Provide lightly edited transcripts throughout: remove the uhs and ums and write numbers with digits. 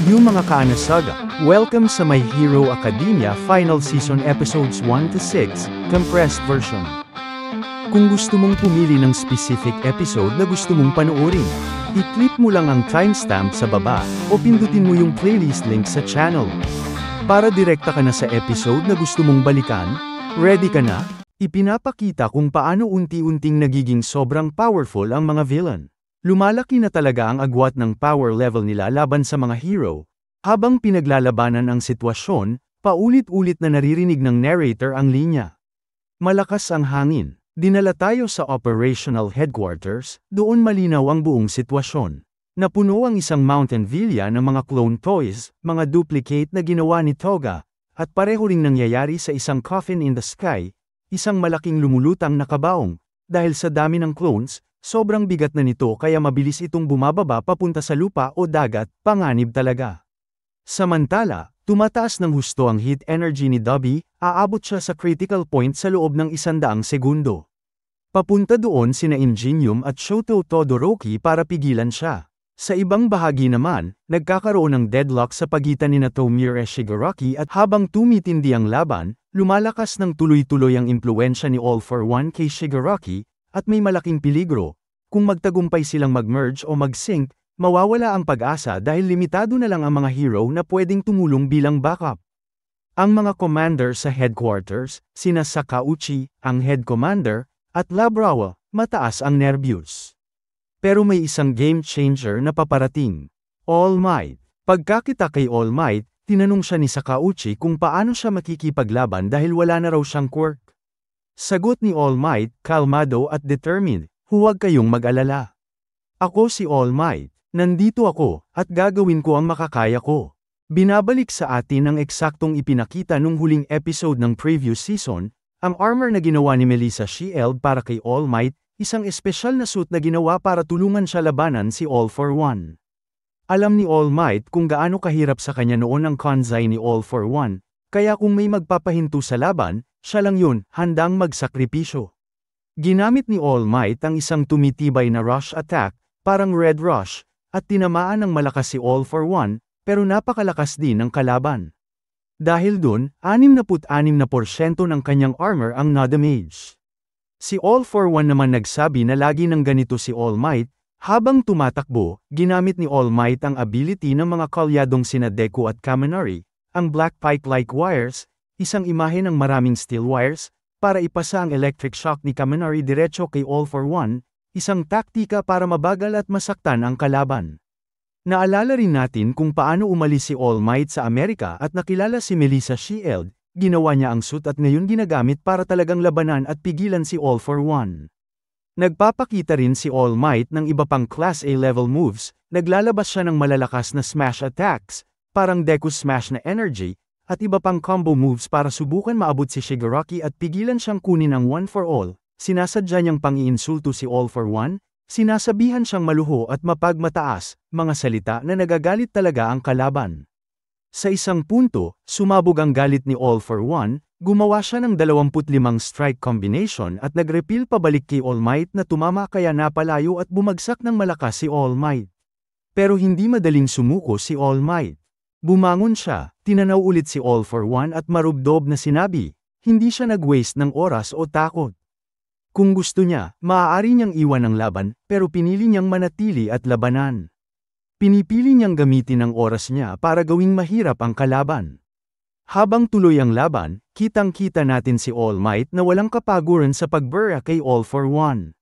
Yung mga kaanasaga, welcome sa My Hero Academia Final Season Episodes 1 to 6, compressed version. Kung gusto mong pumili ng specific episode na gusto mong panoorin, i-click mo lang ang timestamp sa baba, o pindutin mo yung playlist link sa channel. Para direkta ka na sa episode na gusto mong balikan, ready ka na? Ipinapakita kung paano unti-unting nagiging sobrang powerful ang mga villain. Lumalaki na talaga ang agwat ng power level nila laban sa mga hero. Habang pinaglalabanan ang sitwasyon, paulit-ulit na naririnig ng narrator ang linya. Malakas ang hangin. Dinala tayo sa operational headquarters, doon malinaw ang buong sitwasyon. Napuno ang isang mountain villa ng mga clone toys, mga duplicate na ginawa ni Toga, at pareho ring nangyayari sa isang coffin in the sky, isang malaking lumulutang na kabaong. Dahil sa dami ng clones, sobrang bigat na nito kaya mabilis itong bumababa papunta sa lupa o dagat, panganib talaga. Samantala, tumataas ng husto ang heat energy ni Dobby, aabot siya sa critical point sa loob ng 100 segundo. Papunta doon sina Ingenium at Shoto Todoroki para pigilan siya. Sa ibang bahagi naman, nagkakaroon ng deadlock sa pagitan ni Tomie Shigaraki at habang tumitindi ang laban, lumalakas ng tuloy-tuloy ang impluensya ni All for One kay Shigaraki, at may malaking peligro. Kung magtagumpay silang mag-merge o mag-sync, mawawala ang pag-asa dahil limitado na lang ang mga hero na pwedeng tumulong bilang backup. Ang mga commander sa headquarters, sina Sakauchi, ang head commander, at Labrawa, mataas ang nervyos. Pero may isang game changer na paparating. All Might. Pagkakita kay All Might, tinanong siya ni Sakauchi kung paano siya makikipaglaban dahil wala na raw siyang quirk. Sagot ni All Might, kalmado at determined, huwag kayong mag-alala. Ako si All Might, nandito ako, at gagawin ko ang makakaya ko. Binabalik sa atin ang eksaktong ipinakita nung huling episode ng previous season, ang armor na ginawa ni Melissa Shield para kay All Might, isang espesyal na suit na ginawa para tulungan siya labanan si All for One. Alam ni All Might kung gaano kahirap sa kanya noon ang kanzai ni All for One, kaya kung may magpapahinto sa laban, siya lang yun, handang magsakripisyo. Ginamit ni All Might ang isang tumitibay na rush attack, parang Red Rush, at tinamaan ng malakas si All for One, pero napakalakas din ng kalaban. Dahil dun, 66% ng kanyang armor ang na-damage. Si All for One naman nagsabi na lagi ng ganito si All Might, habang tumatakbo, ginamit ni All Might ang ability ng mga kalyadong sina Deku at Kaminari, ang Black Pike-like wires, isang imahe ng maraming steel wires, para ipasa ang electric shock ni Kaminari diretso kay All for One, isang taktika para mabagal at masaktan ang kalaban. Naalala rin natin kung paano umalis si All Might sa Amerika at nakilala si Melissa Shield, ginawa niya ang suit at ngayon ginagamit para talagang labanan at pigilan si All for One. Nagpapakita rin si All Might ng iba pang Class A level moves, naglalabas siya ng malalakas na smash attacks, parang Deku Smash na energy, at iba pang combo moves para subukan maabot si Shigaraki at pigilan siyang kunin ang One for All. Sinasadya niyang pang-iinsulto si All for One, sinasabihan siyang maluho at mapagmataas, mga salita na nagagalit talaga ang kalaban. Sa isang punto, sumabog ang galit ni All for One, gumawa siya ng 25 strike combination at nag-repeal pabalik kay All Might na tumama kaya napalayo at bumagsak ng malakas si All Might. Pero hindi madaling sumuko si All Might. Bumangon siya, tinanaw ulit si All for One at marubdob na sinabi, hindi siya nag-waste ng oras o takot. Kung gusto niya, maaari niyang iwan ang laban, pero pinili niyang manatili at labanan. Pinipili niyang gamitin ang oras niya para gawing mahirap ang kalaban. Habang tuloy ang laban, kitang-kita natin si All Might na walang kapaguran sa pagbura kay All for One.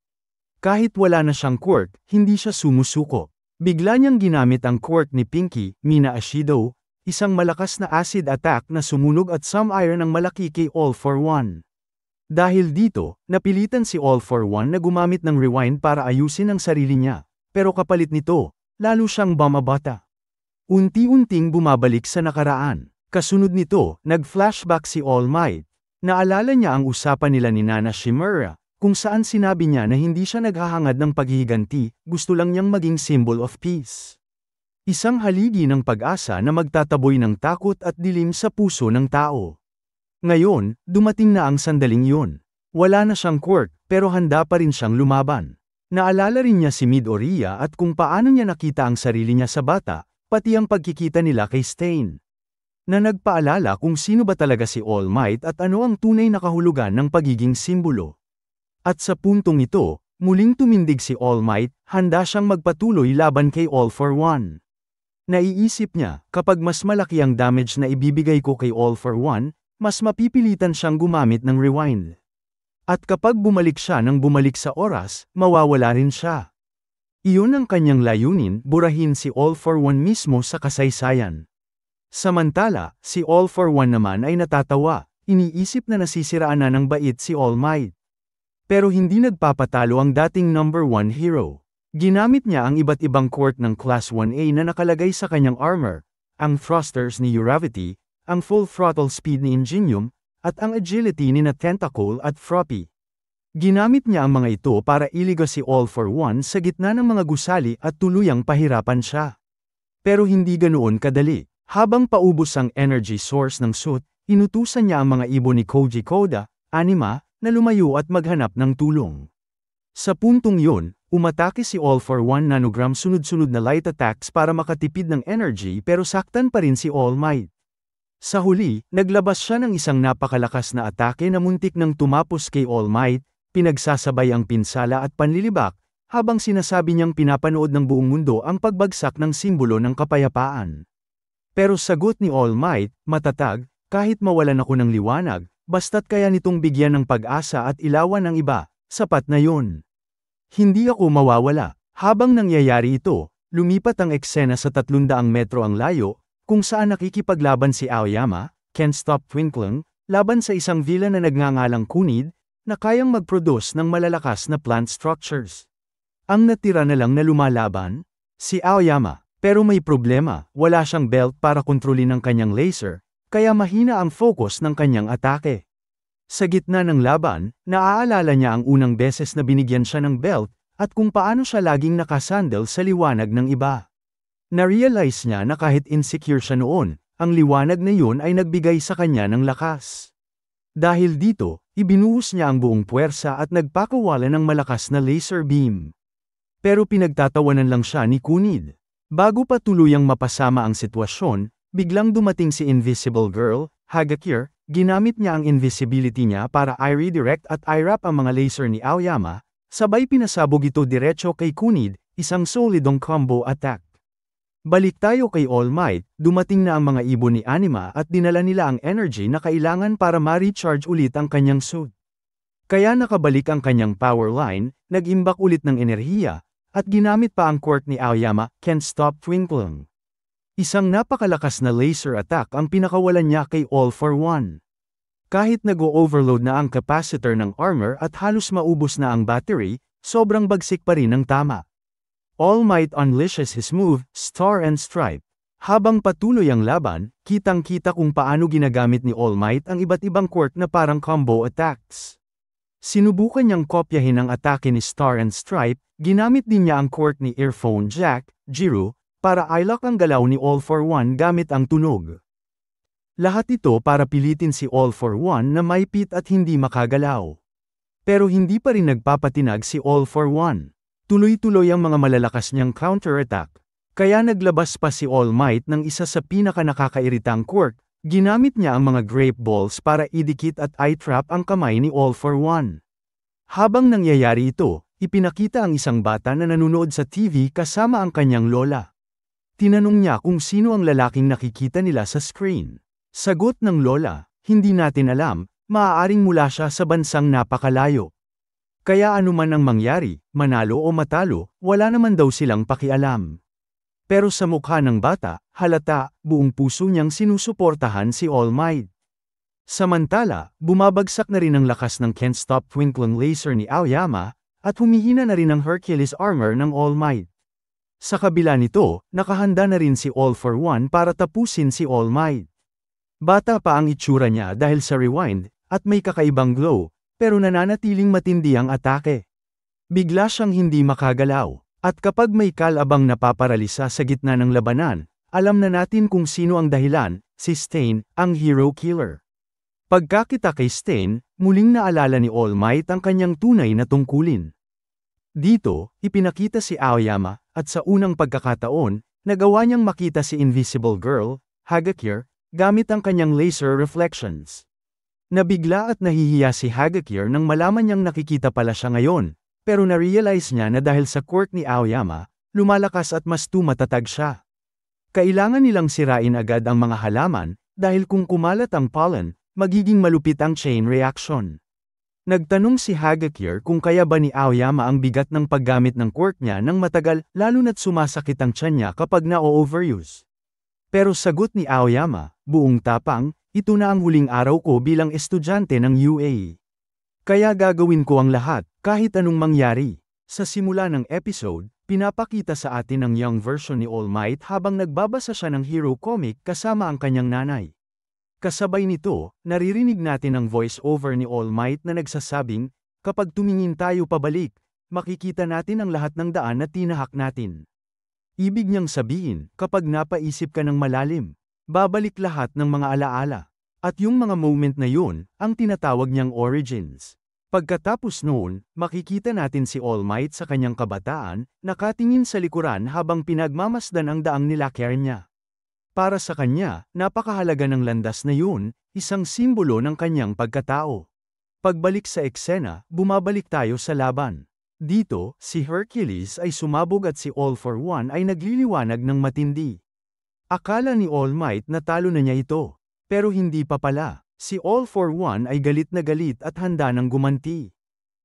Kahit wala na siyang quirk, hindi siya sumusuko. Bigla niyang ginamit ang quirk ni Pinky, Mina Ashido, isang malakas na acid attack na sumunog at sum-iron ng malaki kay All for One. Dahil dito, napilitan si All for One na gumamit ng rewind para ayusin ang sarili niya, pero kapalit nito, lalo siyang bumabata. Unti-unting bumabalik sa nakaraan. Kasunod nito, nag-flashback si All Might. Naalala niya ang usapan nila ni Nana Shimura, kung saan sinabi niya na hindi siya naghahangad ng paghihiganti, gusto lang niyang maging symbol of peace. Isang haligi ng pag-asa na magtataboy ng takot at dilim sa puso ng tao. Ngayon, dumating na ang sandaling yun. Wala na siyang quirk, pero handa pa rin siyang lumaban. Naalala rin niya si Midoriya at kung paano niya nakita ang sarili niya sa bata, pati ang pagkikita nila kay Stain. Na nagpaalala kung sino ba talaga si All Might at ano ang tunay na kahulugan ng pagiging simbolo. At sa puntong ito, muling tumindig si All Might, handa siyang magpatuloy laban kay All for One. Naiisip niya, kapag mas malaki ang damage na ibibigay ko kay All for One, mas mapipilitan siyang gumamit ng rewind. At kapag bumalik siya nang bumalik sa oras, mawawala rin siya. Iyon ang kanyang layunin, burahin si All for One mismo sa kasaysayan. Samantala, si All for One naman ay natatawa, iniisip na nasisiraan na ng bait si All Might. Pero hindi nagpapatalo ang dating number 1 hero. Ginamit niya ang iba't ibang quirk ng Class 1A na nakalagay sa kanyang armor, ang thrusters ni Uravity, ang full throttle speed ni Ingenium, at ang agility ni Tentacle at Froppy. Ginamit niya ang mga ito para iliga si All for One sa gitna ng mga gusali at tuluyang pahirapan siya. Pero hindi ganoon kadali. Habang paubos ang energy source ng suit, inutusan niya ang mga ibon ni Koji Koda, Anima, na lumayo at maghanap ng tulong. Sa puntong yun, umatake si All for One nanogram sunod-sunod na light attacks para makatipid ng energy pero saktan pa rin si All Might. Sa huli, naglabas siya ng isang napakalakas na atake na muntik nang tumapos kay All Might, pinagsasabay ang pinsala at panlilibak, habang sinasabi niyang pinapanood ng buong mundo ang pagbagsak ng simbolo ng kapayapaan. Pero sagot ni All Might, matatag, kahit mawalan ako ng liwanag, basta't kaya nitong bigyan ng pag-asa at ilawan ang iba, sapat na yun. Hindi ako mawawala. Habang nangyayari ito, lumipat ang eksena sa 300 metro ang layo, kung saan nakikipaglaban si Aoyama, Can't Stop Twinkling, laban sa isang villain na nagngangalang Kunid, na kayang mag-produce ng malalakas na plant structures. Ang natira na lang na lumalaban, si Aoyama. Pero may problema, wala siyang belt para kontrolin ang kanyang laser, kaya mahina ang focus ng kanyang atake. Sa gitna ng laban, naaalala niya ang unang beses na binigyan siya ng belt, at kung paano siya laging nakasandal sa liwanag ng iba. Na-realize niya na kahit insecure siya noon, ang liwanag na yun ay nagbigay sa kanya ng lakas. Dahil dito, ibinuhos niya ang buong puwersa at nagpakawala ng malakas na laser beam. Pero pinagtatawanan lang siya ni Kunid. Bago pa tuluyang mapasama ang sitwasyon, biglang dumating si Invisible Girl, Hagakure, ginamit niya ang invisibility niya para i-redirect at i-wrap ang mga laser ni Aoyama, sabay pinasabog ito diretso kay Kunid, isang solidong combo attack. Balik tayo kay All Might, dumating na ang mga ibon ni Anima at dinala nila ang energy na kailangan para ma-recharge ulit ang kanyang suit. Kaya nakabalik ang kanyang power line, nag-imbak ulit ng enerhiya, at ginamit pa ang quirk ni Aoyama, Can't Stop Twinkling. Isang napakalakas na laser attack ang pinakawalan niya kay All for One. Kahit nag-o-overload na ang capacitor ng armor at halos maubos na ang battery, sobrang bagsik pa rin ng tama. All Might unleashes his move, Star and Stripe. Habang patuloy ang laban, kitang-kita kung paano ginagamit ni All Might ang iba't ibang quirk na parang combo attacks. Sinubukan niyang kopyahin ang atake ni Star and Stripe, ginamit din niya ang quirk ni Earphone Jack, Jiro, para i-lock ang galaw ni All for One gamit ang tunog. Lahat ito para pilitin si All for One na maipit at hindi makagalaw. Pero hindi pa rin nagpapatinag si All for One. Tuloy-tuloy ang mga malalakas niyang counter-attack. Kaya naglabas pa si All Might ng isa sa pinaka-nakakairitang quirk, ginamit niya ang mga grape balls para idikit at i-trap ang kamay ni All for One. Habang nangyayari ito, ipinakita ang isang bata na nanonood sa TV kasama ang kanyang lola. Tinanong niya kung sino ang lalaking nakikita nila sa screen. Sagot ng lola, hindi natin alam, maaaring mula siya sa bansang napakalayo. Kaya anuman ang mangyari, manalo o matalo, wala naman daw silang pakialam. Pero sa mukha ng bata, halata, buong puso niyang sinusuportahan si All Might. Samantala, bumabagsak na rin ang lakas ng Can't Stop Twinkling laser ni Aoyama, at humihina na rin ang Hercules armor ng All Might. Sa kabila nito, nakahanda na rin si All for One para tapusin si All Might. Bata pa ang itsura niya dahil sa rewind, at may kakaibang glow, pero nananatiling matindi ang atake. Bigla siyang hindi makagalaw. At kapag may kalabang napaparalisa sa gitna ng labanan, alam na natin kung sino ang dahilan, si Stain, ang hero killer. Pagkakita kay Stain, muling naalala ni All Might ang kanyang tunay na tungkulin. Dito, ipinakita si Aoyama, at sa unang pagkakataon, Nagawa niyang makita si Invisible Girl, Hagakure, gamit ang kanyang laser reflections. Nabigla at nahihiya si Hagakure nang malaman niyang nakikita pala siya ngayon, pero na-realize niya na dahil sa quirk ni Aoyama, lumalakas at mas tumatatag siya. Kailangan nilang sirain agad ang mga halaman, dahil kung kumalat ang pollen, magiging malupit ang chain reaction. Nagtanong si Hagakure kung kaya ba ni Aoyama ang bigat ng paggamit ng quirk niya nang matagal, lalo na't sumasakit ang tiyan niya kapag na-overuse. Pero sagot ni Aoyama, buong tapang, ito na ang huling araw ko bilang estudyante ng UA. Kaya gagawin ko ang lahat, kahit anong mangyari. Sa simula ng episode, pinapakita sa atin ang young version ni All Might habang nagbabasa siya ng hero comic kasama ang kanyang nanay. Kasabay nito, naririnig natin ang voice-over ni All Might na nagsasabing, kapag tumingin tayo pabalik, makikita natin ang lahat ng daan na tinahak natin. Ibig niyang sabihin, kapag napaisip ka ng malalim, babalik lahat ng mga alaala. At yung mga moment na yun, ang tinatawag niyang origins. Pagkatapos noon, makikita natin si All Might sa kanyang kabataan, nakatingin sa likuran habang pinagmamasdan ang daang nilakyer niya. Para sa kanya, napakahalaga ng landas na yun, isang simbolo ng kanyang pagkatao. Pagbalik sa eksena, bumabalik tayo sa laban. Dito, si Hercules ay sumabog at si All for One ay nagliliwanag ng matindi. Akala ni All Might na talo na niya ito, pero hindi pa pala. Si All for One ay galit na galit at handa ng gumanti.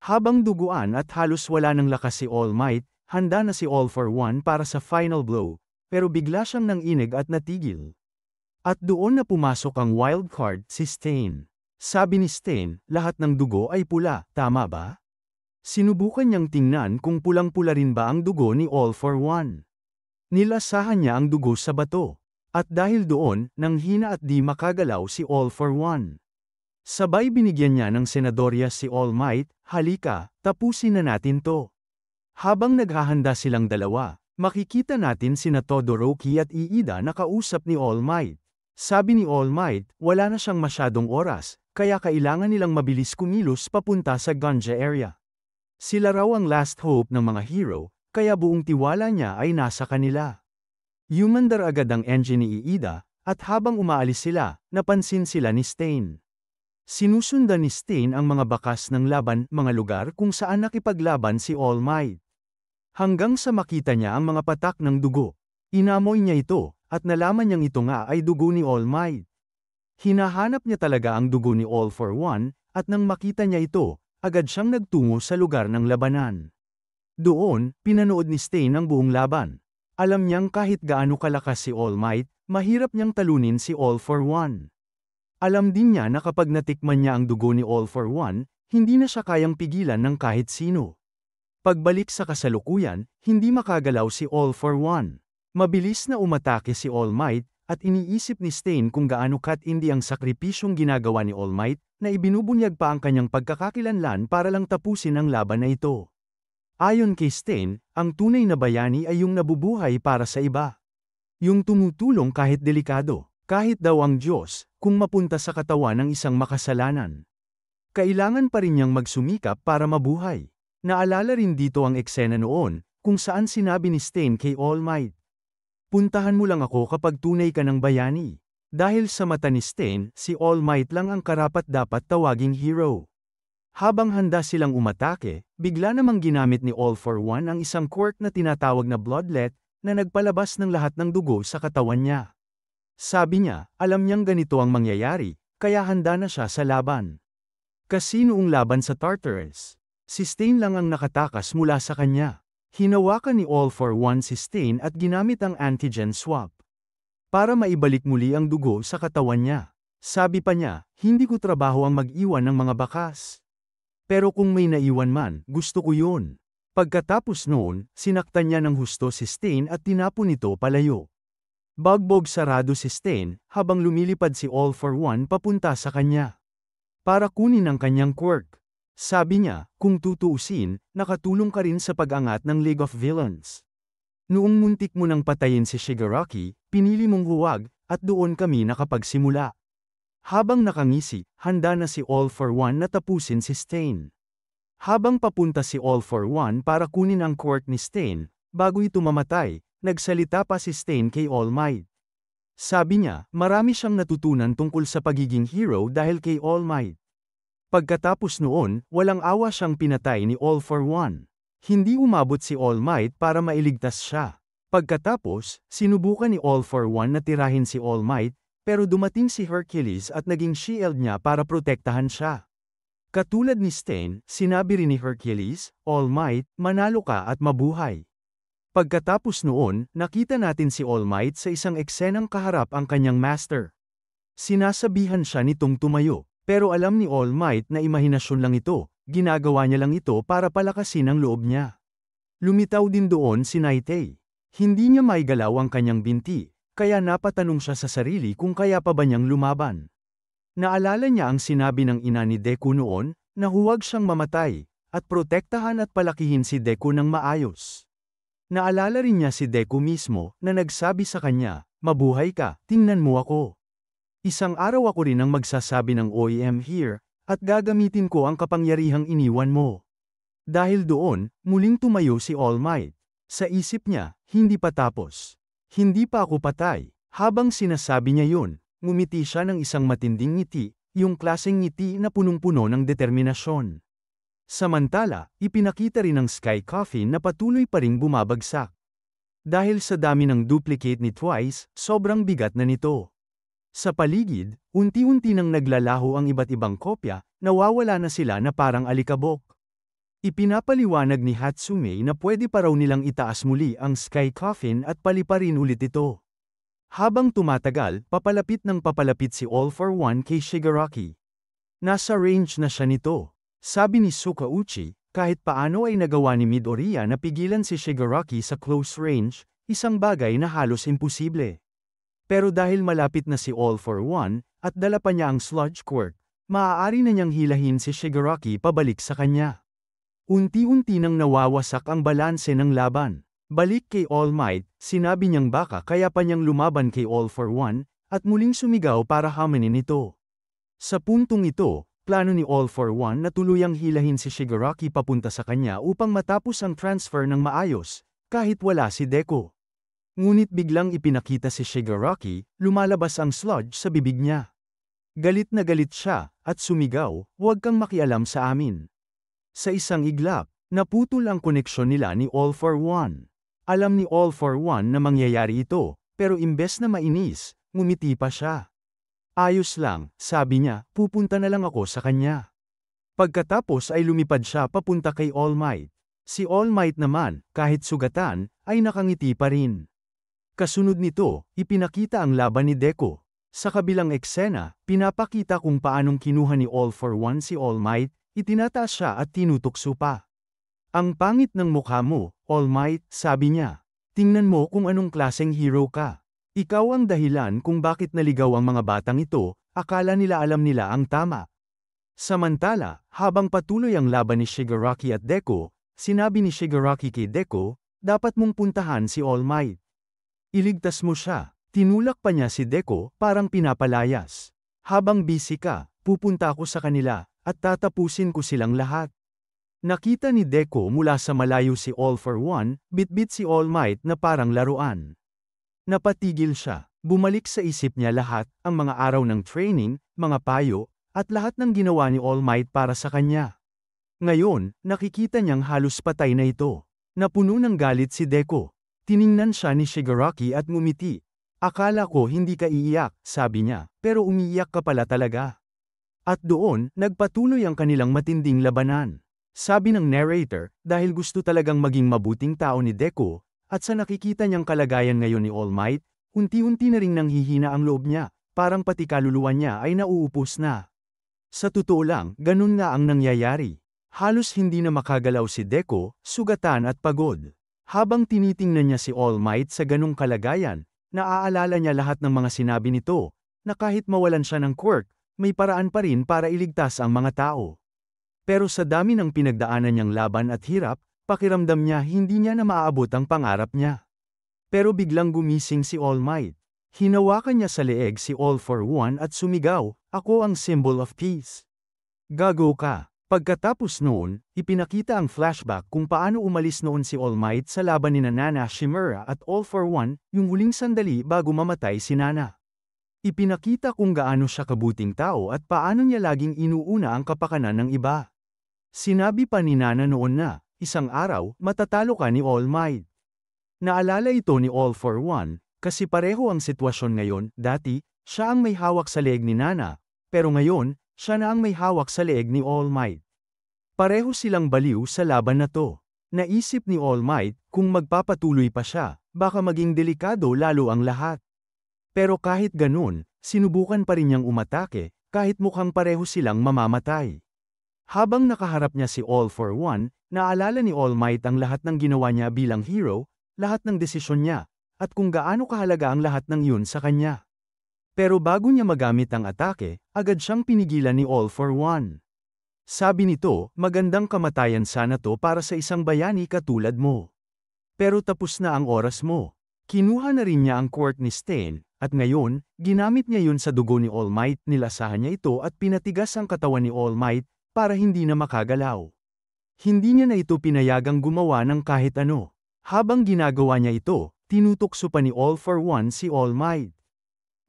Habang duguan at halos wala ng lakas si All Might, handa na si All for One para sa final blow. Pero bigla siyang nanginig at natigil. At doon na pumasok ang wild card, si Stain. Sabi ni Stain, lahat ng dugo ay pula, tama ba? Sinubukan niyang tingnan kung pulang-pula rin ba ang dugo ni All for One. Nilasahan niya ang dugo sa bato. At dahil doon, nanghina at di makagalaw si All for One. Sabay binigyan niya ng senadorya si All Might, halika, tapusin na natin to. Habang naghahanda silang dalawa, makikita natin sina Todoroki at Iida na kausap ni All Might. Sabi ni All Might, wala na siyang masyadong oras, kaya kailangan nilang mabilis kumilos papunta sa Ganja area. Sila raw ang last hope ng mga hero, kaya buong tiwala niya ay nasa kanila. Humandar agad ang engine ni Iida, at habang umaalis sila, napansin sila ni Stain. Sinusundan ni Stain ang mga bakas ng laban, mga lugar kung saan nakipaglaban si All Might. Hanggang sa makita niya ang mga patak ng dugo. Inamoy niya ito, at nalaman niyang ito nga ay dugo ni All Might. Hinahanap niya talaga ang dugo ni All for One, at nang makita niya ito, agad siyang nagtungo sa lugar ng labanan. Doon, pinanood ni Stain ang buong laban. Alam niyang kahit gaano kalakas si All Might, mahirap niyang talunin si All for One. Alam din niya na kapag natikman niya ang dugo ni All for One, hindi na siya kayang pigilan ng kahit sino. Pagbalik sa kasalukuyan, hindi makagalaw si All for One. Mabilis na umatake si All Might, at iniisip ni Stain kung gaano katindi ang sakripisyong ginagawa ni All Might, na ibinubunyag pa ang kanyang pagkakakilanlan para lang tapusin ang laban na ito. Ayon kay Stain, ang tunay na bayani ay yung nabubuhay para sa iba. Yung tumutulong kahit delikado, kahit daw ang Diyos, kung mapunta sa katawan ng isang makasalanan. Kailangan pa rin niyang magsumikap para mabuhay. Naalala rin dito ang eksena noon, kung saan sinabi ni Stain kay All Might. Puntahan mo lang ako kapag tunay ka ng bayani. Dahil sa mata ni Stain, si All Might lang ang karapat-dapat tawaging hero. Habang handa silang umatake, bigla namang ginamit ni All for One ang isang quirk na tinatawag na Bloodlet, na nagpalabas ng lahat ng dugo sa katawan niya. Sabi niya, alam niyang ganito ang mangyayari, kaya handa na siya sa laban. Kasi noong laban sa Tartarus, si Stain lang ang nakatakas mula sa kanya. Hinawakan ni All for One si Stain at ginamit ang antigen swap. Para maibalik muli ang dugo sa katawan niya. Sabi pa niya, hindi ko trabaho ang mag-iwan ng mga bakas. Pero kung may naiwan man, gusto ko yun. Pagkatapos noon, sinaktan niya ng husto si Stain at tinapon ito palayo. Bagbog sarado si Stain, habang lumilipad si All for One papunta sa kanya. Para kunin ang kanyang quirk. Sabi niya, kung tutuusin, nakatulong ka rin sa pag-angat ng League of Villains. Noong muntik mo nang patayin si Shigaraki, pinili mong huwag, at doon kami nakapagsimula. Habang nakangisi, handa na si All for One na tapusin si Stain. Habang papunta si All for One para kunin ang quirk ni Stain, bago ito mamatay, nagsalita pa si Stain kay All Might. Sabi niya, marami siyang natutunan tungkol sa pagiging hero dahil kay All Might. Pagkatapos noon, walang awa siyang pinatay ni All for One. Hindi umabot si All Might para mailigtas siya. Pagkatapos, sinubukan ni All for One na tirahin si All Might, pero dumating si Hercules at naging shield niya para protektahan siya. Katulad ni Stain, sinabi rin ni Hercules, All Might, manalo ka at mabuhay. Pagkatapos noon, nakita natin si All Might sa isang eksenang kaharap ang kanyang master. Sinasabihan siya nitong tumayo, pero alam ni All Might na imahinasyon lang ito, ginagawa niya lang ito para palakasin ang loob niya. Lumitaw din doon si Nightay. Hindi niya maigalaw ang kanyang binti, kaya napatanong siya sa sarili kung kaya pa ba niyang lumaban. Naalala niya ang sinabi ng ina ni Deku noon, na huwag siyang mamatay, at protektahan at palakihin si Deku ng maayos. Naalala rin niya si Deku mismo, na nagsabi sa kanya, mabuhay ka, tingnan mo ako. Isang araw ako rin ang magsasabi ng I am here, at gagamitin ko ang kapangyarihang iniwan mo. Dahil doon, muling tumayo si All Might. Sa isip niya, hindi pa tapos. Hindi pa ako patay. Habang sinasabi niya yun, ngumiti siya ng isang matinding ngiti, yung klaseng ngiti na punong-puno ng determinasyon. Samantala, ipinakita rin ng Sky Coffin na patuloy pa ring bumabagsak. Dahil sa dami ng duplicate ni Twice, sobrang bigat na nito. Sa paligid, unti-unti nang naglalaho ang iba't ibang kopya, nawawala na sila na parang alikabok. Ipinapaliwanag ni Hatsume na pwede pa raw nilang itaas muli ang Sky Coffin at paliparin ulit ito. Habang tumatagal, papalapit si All for One kay Shigaraki. Nasa range na siya nito. Sabi ni Sukauchi, kahit paano ay nagawa ni Midoriya na pigilan si Shigaraki sa close range, isang bagay na halos imposible. Pero dahil malapit na si All for One, at dala pa niya ang Sludge Quirk, maaari na niyang hilahin si Shigaraki pabalik sa kanya. Unti-unti nang nawawasak ang balanse ng laban. Balik kay All Might, sinabi niyang baka kaya pa niyang lumaban kay All for One, at muling sumigaw para hamanin ito. Sa puntong ito, plano ni All for One na tuluyang hilahin si Shigaraki papunta sa kanya upang matapos ang transfer ng maayos, kahit wala si Deku. Ngunit biglang ipinakita si Shigaraki, lumalabas ang sludge sa bibig niya. Galit na galit siya, at sumigaw, huwag kang makialam sa amin. Sa isang iglap, naputol ang koneksyon nila ni All for One. Alam ni All for One na mangyayari ito, pero imbes na mainis, ngumiti pa siya. Ayos lang, sabi niya, pupunta na lang ako sa kanya. Pagkatapos ay lumipad siya papunta kay All Might. Si All Might naman, kahit sugatan, ay nakangiti pa rin. Kasunod nito, ipinakita ang laban ni Deku. Sa kabilang eksena, pinapakita kung paanong kinuha ni All for One si All Might, itinataas siya at tinutukso pa. Ang pangit ng mukha mo, All Might, sabi niya. Tingnan mo kung anong klaseng hero ka. Ikaw ang dahilan kung bakit naligaw ang mga batang ito, akala nila alam nila ang tama. Samantala, habang patuloy ang laban ni Shigaraki at Deku, sinabi ni Shigaraki kay Deku, dapat mong puntahan si All Might. Iligtas mo siya. Tinulak pa niya si Deku, parang pinapalayas. Habang busy ka, pupunta ako sa kanila, at tatapusin ko silang lahat. Nakita ni Deku mula sa malayo si All for One, bitbit si All Might na parang laruan. Napatigil siya. Bumalik sa isip niya lahat, ang mga araw ng training, mga payo, at lahat ng ginawa ni All Might para sa kanya. Ngayon, nakikita niyang halos patay na ito. Napuno ng galit si Deku. Tiningnan siya ni Shigaraki at ngumiti. Akala ko hindi ka iiyak, sabi niya, pero umiiyak ka pala talaga. At doon, nagpatuloy ang kanilang matinding labanan. Sabi ng narrator, dahil gusto talagang maging mabuting tao ni Deku, at sa nakikita niyang kalagayan ngayon ni All Might, unti-unti na ring nanghihina ang loob niya, parang pati kaluluwa niya ay nauupos na. Sa totoo lang, ganun nga ang nangyayari. Halos hindi na makagalaw si Deku, sugatan at pagod. Habang tinitingnan niya si All Might sa ganung kalagayan, naaalala niya lahat ng mga sinabi nito, na kahit mawalan siya ng quirk, may paraan pa rin para iligtas ang mga tao. Pero sa dami ng pinagdaanan niyang laban at hirap, pakiramdam niya hindi niya na maaabot ang pangarap niya. Pero biglang gumising si All Might. Hinawakan niya sa leeg si All for One at sumigaw, ako ang symbol of peace. Gago ka. Pagkatapos noon, ipinakita ang flashback kung paano umalis noon si All Might sa laban ni Nana Shimura at All for One, yung huling sandali bago mamatay si Nana. Ipinakita kung gaano siya kabuting tao at paano niya laging inuuna ang kapakanan ng iba. Sinabi pa ni Nana noon na, isang araw, matatalo ka ni All Might. Naalala ito ni All for One, kasi pareho ang sitwasyon ngayon. Dati, siya ang may hawak sa leeg ni Nana, pero ngayon, siya na ang may hawak sa leeg ni All Might. Pareho silang baliw sa laban na to. Naisip ni All Might, kung magpapatuloy pa siya, baka maging delikado lalo ang lahat. Pero kahit ganun, sinubukan pa rin niyang umatake, kahit mukhang pareho silang mamamatay. Habang nakaharap niya si All for One, naalala ni All Might ang lahat ng ginawa niya bilang hero, lahat ng desisyon niya, at kung gaano kahalaga ang lahat ng yun sa kanya. Pero bago niya magamit ang atake, agad siyang pinigilan ni All for One. Sabi nito, magandang kamatayan sana to para sa isang bayani katulad mo. Pero tapos na ang oras mo. Kinuha na rin niya ang quirk ni Stain, at ngayon, ginamit niya yun sa dugo ni All Might. Nilasahan niya ito at pinatigas ang katawan ni All Might, para hindi na makagalaw. Hindi niya na ito pinayagang gumawa ng kahit ano. Habang ginagawa niya ito, tinutokso pa ni All for One si All Might.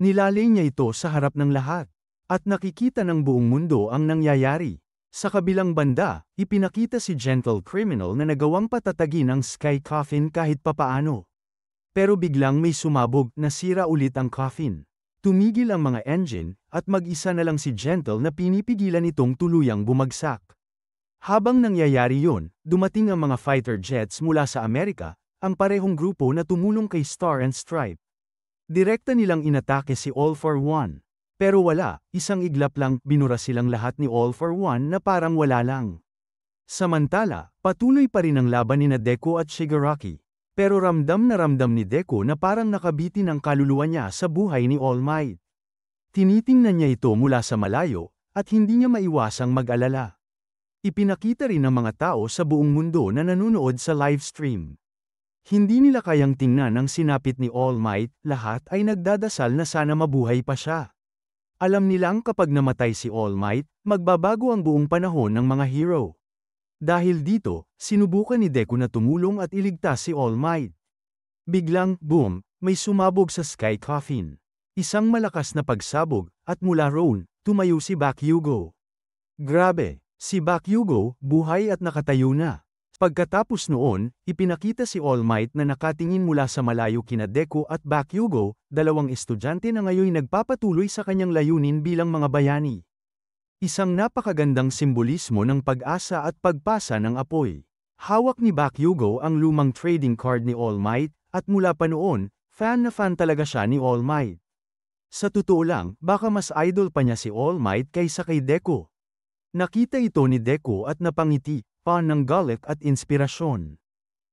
Nilalay niya ito sa harap ng lahat, at nakikita ng buong mundo ang nangyayari. Sa kabilang banda, ipinakita si Gentle Criminal na nagawang patatagin ang Sky Coffin kahit papaano. Pero biglang may sumabog, nasira ulit ang coffin. Tumigil ang mga engine, at mag-isa na lang si Gentle na pinipigilan itong tuluyang bumagsak. Habang nangyayari yun, dumating ang mga fighter jets mula sa Amerika, ang parehong grupo na tumulong kay Star and Stripe. Direkta nilang inatake si All for One. Pero wala, isang iglap lang, binura silang lahat ni All for One na parang wala lang. Samantala, patuloy pa rin ang laban ni Deku at Shigaraki. Pero ramdam ni Deku na parang nakabitin ang kaluluwa niya sa buhay ni All Might. Tinitingnan niya ito mula sa malayo, at hindi niya maiwasang mag-alala. Ipinakita rin ng mga tao sa buong mundo na nanonood sa livestream. Hindi nila kayang tingnan ang sinapit ni All Might, lahat ay nagdadasal na sana mabuhay pa siya. Alam nilang kapag namatay si All Might, magbabago ang buong panahon ng mga hero. Dahil dito, sinubukan ni Deku na tumulong at iligtas si All Might. Biglang, boom, may sumabog sa Sky Coffin. Isang malakas na pagsabog, at mula roon, tumayo si Bakugo. Grabe, si Bakugo, buhay at nakatayo na. Pagkatapos noon, ipinakita si All Might na nakatingin mula sa malayo kina Deku at Bakugo, dalawang estudyante na ngayon nagpapatuloy sa kanyang layunin bilang mga bayani. Isang napakagandang simbolismo ng pag-asa at pagpasa ng apoy. Hawak ni Bakugo ang lumang trading card ni All Might, at mula pa noon, fan na fan talaga siya ni All Might. Sa totoo lang, baka mas idol pa niya si All Might kaysa kay Deku. Nakita ito ni Deku at napangiti, ng galit at inspirasyon.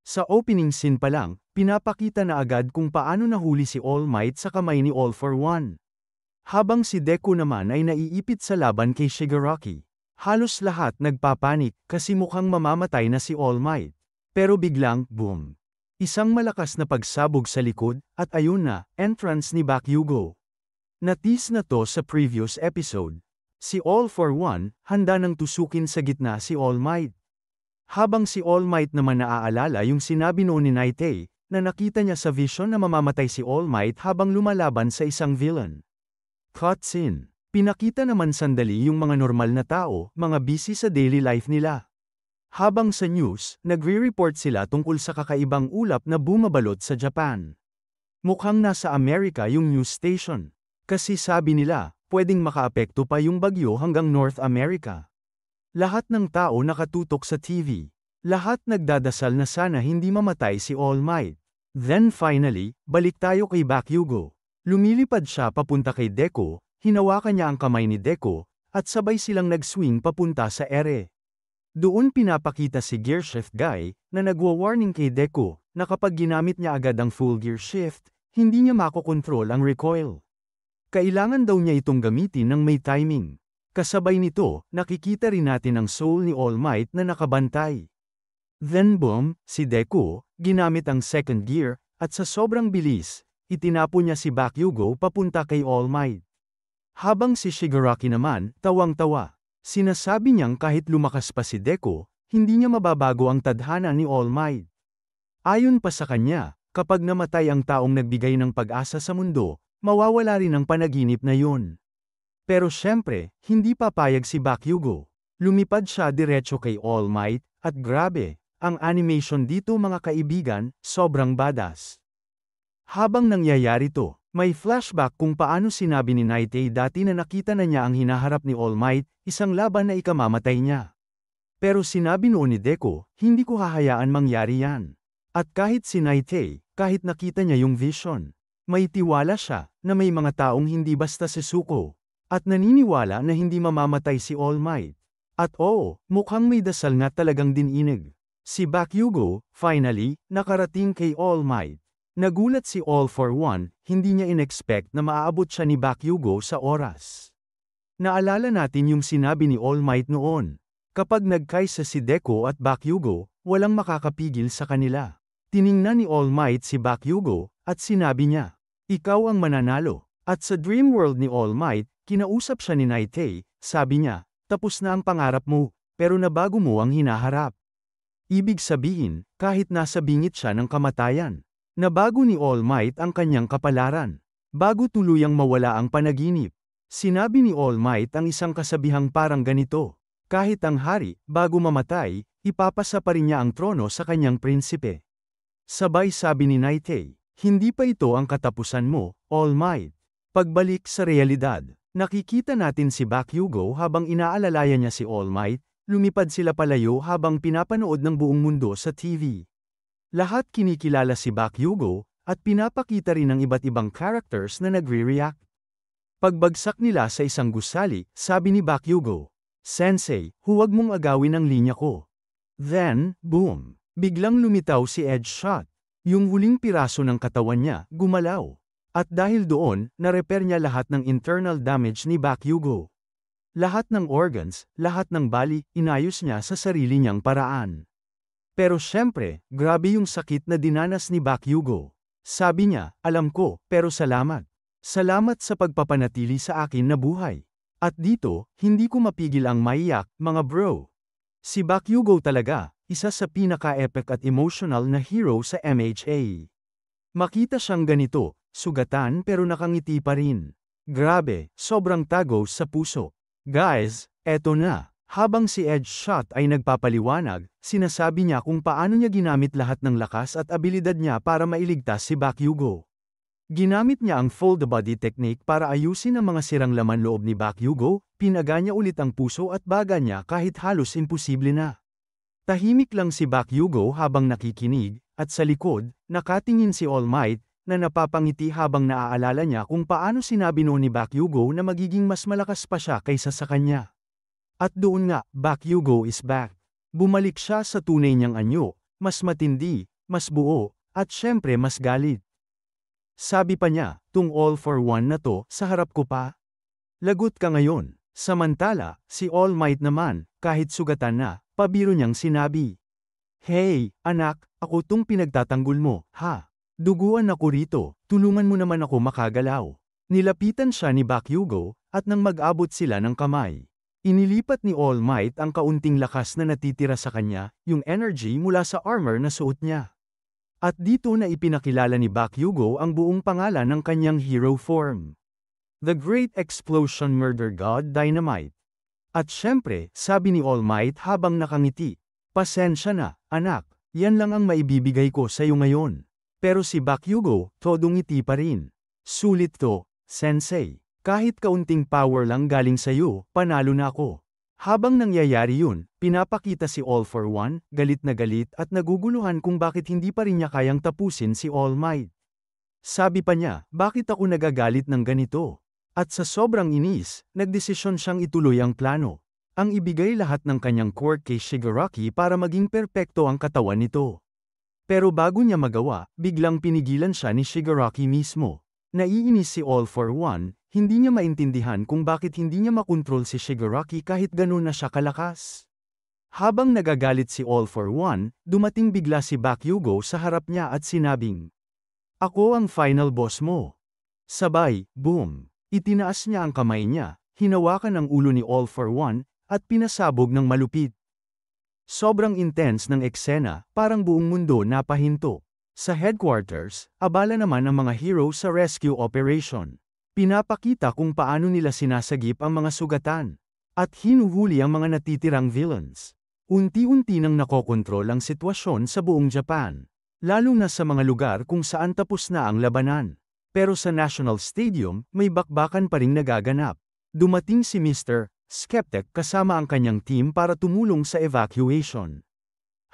Sa opening scene pa lang, pinapakita na agad kung paano nahuli si All Might sa kamay ni All for One. Habang si Deku naman ay naiipit sa laban kay Shigaraki. Halos lahat nagpapanik kasi mukhang mamamatay na si All Might. Pero biglang, boom! Isang malakas na pagsabog sa likod, at ayun na, entrance ni Bakugo. Natis na to sa previous episode. Si All for One, handa nang tusukin sa gitna si All Might. Habang si All Might naman naaalala yung sinabi noon ni Naite, na nakita niya sa vision na mamamatay si All Might habang lumalaban sa isang villain. Cutscene. Pinakita naman sandali yung mga normal na tao, mga busy sa daily life nila. Habang sa news, nagre-report sila tungkol sa kakaibang ulap na bumabalot sa Japan. Mukhang nasa Amerika yung news station. Kasi sabi nila, pwedeng makaapekto pa yung bagyo hanggang North America. Lahat ng tao nakatutok sa TV. Lahat nagdadasal na sana hindi mamatay si All Might. Then finally, balik tayo kay Bakugo. Lumilipad siya papunta kay Deku, hinawakan niya ang kamay ni Deku, at sabay silang nag-swing papunta sa ere. Doon pinapakita si Gear Shift Guy, na nagwa-warning kay Deku, na kapag ginamit niya agad ang full gear shift, hindi niya makokontrol ang recoil. Kailangan daw niya itong gamitin ng may timing. Kasabay nito, nakikita rin natin ang soul ni All Might na nakabantay. Then boom, si Deku, ginamit ang second gear, at sa sobrang bilis, itinapo niya si Bakugo papunta kay All Might. Habang si Shigaraki naman, tawang-tawa. Sinasabi niyang kahit lumakas pa si Deku, hindi niya mababago ang tadhana ni All Might. Ayon pa sa kanya, kapag namatay ang taong nagbigay ng pag-asa sa mundo, mawawala rin ang panaginip na yun. Pero syempre, hindi papayag si Bakugo. Lumipad siya diretso kay All Might, at grabe, ang animation dito mga kaibigan, sobrang badass. Habang nangyayari to, may flashback kung paano sinabi ni Nightay dati na nakita na niya ang hinaharap ni All Might, isang laban na ikamamatay niya. Pero sinabi noon ni Deku, hindi ko hahayaan mangyari yan. At kahit si Nightay, kahit nakita niya yung vision, may tiwala siya na may mga taong hindi basta sesuko. At naniniwala na hindi mamamatay si All Might. At oo, mukhang may dasal nga talagang dininig. Si Bakugo, finally, nakarating kay All Might. Nagulat si All for One, hindi niya inexpect na maaabot siya ni Bakugo sa oras. Naalala natin yung sinabi ni All Might noon. Kapag nagkaisa si Deku at Bakugo, walang makakapigil sa kanila. Tiningnan ni All Might si Bakugo, at sinabi niya, "Ikaw ang mananalo." At sa dream world ni All Might, kinausap siya ni Nightay, sabi niya, "Tapos na ang pangarap mo, pero nabago mo ang hinaharap." Ibig sabihin, kahit nasa bingit siya ng kamatayan, nabago ni All Might ang kanyang kapalaran. Bago tuluyang mawala ang panaginip, sinabi ni All Might ang isang kasabihang parang ganito, kahit ang hari, bago mamatay, ipapasa pa rin niya ang trono sa kanyang prinsipe. Sabay sabi ni Nightay, "Hindi pa ito ang katapusan mo, All Might." Pagbalik sa realidad, nakikita natin si Bakugo habang inaalalayan niya si All Might, lumipad sila palayo habang pinapanood ng buong mundo sa TV. Lahat kinikilala si Bakugo, at pinapakita rin ng iba't ibang characters na nagre-react. Pagbagsak nila sa isang gusali, sabi ni Bakugo, "Sensei, huwag mong agawin ang linya ko." Then, boom! Biglang lumitaw si Edge Shot. Yung huling piraso ng katawan niya, gumalaw. At dahil doon, na-repair niya lahat ng internal damage ni Bakugo. Lahat ng organs, lahat ng bali, inayos niya sa sarili niyang paraan. Pero syempre, grabe yung sakit na dinanas ni Bakugo. Sabi niya, "Alam ko, pero salamat. Salamat sa pagpapanatili sa akin na buhay." At dito, hindi ko mapigil ang maiyak, mga bro. Si Bakugo talaga, isa sa pinaka-epic at emotional na hero sa MHA. Makita siyang ganito, sugatan pero nakangiti pa rin. Grabe, sobrang tagos sa puso. Guys, eto na. Habang si Edge Shot ay nagpapaliwanag, sinasabi niya kung paano niya ginamit lahat ng lakas at abilidad niya para mailigtas si Bakugo. Ginamit niya ang full body technique para ayusin ang mga sirang laman loob ni Bakugo, pinaga niya ulit ang puso at baga niya kahit halos imposible na. Tahimik lang si Bakugo habang nakikinig, at sa likod, nakatingin si All Might, na napapangiti habang naaalala niya kung paano sinabi noon ni Bakugo na magiging mas malakas pa siya kaysa sa kanya. At doon nga, Bakugo is back. Bumalik siya sa tunay niyang anyo, mas matindi, mas buo, at syempre mas galit. Sabi pa niya, "Tung All for One na to, sa harap ko pa? Lagot ka ngayon." Samantala, si All Might naman, kahit sugatan na, pabiro niyang sinabi, "Hey, anak, ako tong pinagtatanggol mo, ha? Duguan ako rito, tulungan mo naman ako makagalaw." Nilapitan siya ni Bakugo, at nang mag-abot sila ng kamay, inilipat ni All Might ang kaunting lakas na natitira sa kanya, yung energy mula sa armor na suot niya. At dito na ipinakilala ni Bakugo ang buong pangalan ng kanyang hero form. The Great Explosion Murder God Dynamite. At syempre, sabi ni All Might habang nakangiti, "Pasensya na, anak, yan lang ang maibibigay ko sa iyo ngayon." Pero si Bakugo, todong ngiti pa rin. "Sulit to, Sensei. Kahit kaunting power lang galing sa iyo, panalo na ako." Habang nangyayari yun, pinapakita si All for One, galit na galit at naguguluhan kung bakit hindi pa rin niya kayang tapusin si All Might. Sabi pa niya, "Bakit ako nagagalit ng ganito?" At sa sobrang inis, nagdesisyon siyang ituloy ang plano. Ang ibigay lahat ng kanyang quirk kay Shigaraki para maging perpekto ang katawan nito. Pero bago niya magawa, biglang pinigilan siya ni Shigaraki mismo. Naiinis si All for One, hindi niya maintindihan kung bakit hindi niya makontrol si Shigaraki kahit ganun na siya kalakas. Habang nagagalit si All for One, dumating bigla si Bakugo sa harap niya at sinabing, "Ako ang final boss mo." Sabay, boom! Itinaas niya ang kamay niya, hinawakan ang ulo ni All for One, at pinasabog ng malupit. Sobrang intense ng eksena, parang buong mundo napahinto. Sa headquarters, abala naman ang mga hero sa rescue operation. Pinapakita kung paano nila sinasagip ang mga sugatan. At hinuhuli ang mga natitirang villains. Unti-unti nang nakokontrol ang sitwasyon sa buong Japan. Lalo na sa mga lugar kung saan tapos na ang labanan. Pero sa National Stadium, may bakbakan pa ring nagaganap. Dumating si Mr. Skeptic kasama ang kanyang team para tumulong sa evacuation.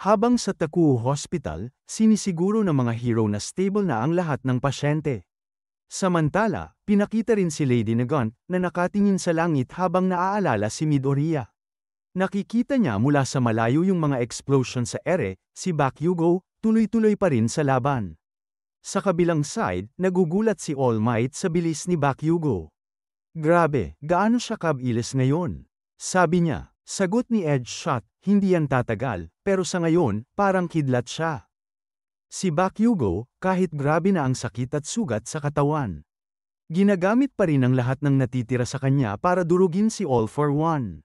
Habang sa Takuo Hospital, sinisiguro ng mga hero na stable na ang lahat ng pasyente. Samantala, pinakita rin si Lady Nagant na nakatingin sa langit habang naaalala si Midoriya. Nakikita niya mula sa malayo yung mga explosion sa ere, si Bakugo, tuloy-tuloy pa rin sa laban. Sa kabilang side, nagugulat si All Might sa bilis ni Bakugo. Grabe, gaano siya kabilis ngayon? Sabi niya, sagot ni Edge Shot, hindi yan tatagal, pero sa ngayon, parang kidlat siya. Si Bakugo, kahit grabe na ang sakit at sugat sa katawan. Ginagamit pa rin ang lahat ng natitira sa kanya para durugin si All for One.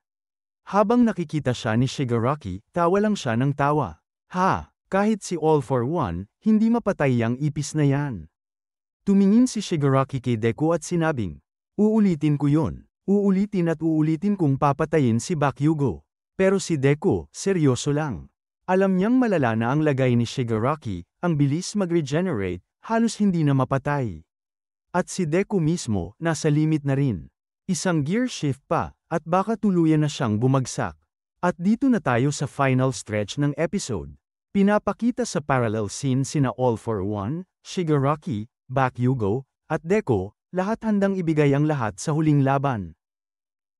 Habang nakikita siya ni Shigaraki, tawa lang siya ng tawa. Ha, kahit si All for One, hindi mapatay ang ipis na yan. Tumingin si Shigaraki kay Deku at sinabing, uulitin ko yun. Uulitin at uulitin kung papatayin si Bakugo. Pero si Deku, seryoso lang. Alam niyang malala na ang lagay ni Shigaraki, ang bilis mag-regenerate, halos hindi na mapatay. At si Deku mismo, nasa limit na rin. Isang gear shift pa, at baka tuluyan na siyang bumagsak. At dito na tayo sa final stretch ng episode. Pinapakita sa parallel scene sina All for One, Shigaraki, Bakugo, at Deku, lahat handang ibigay ang lahat sa huling laban.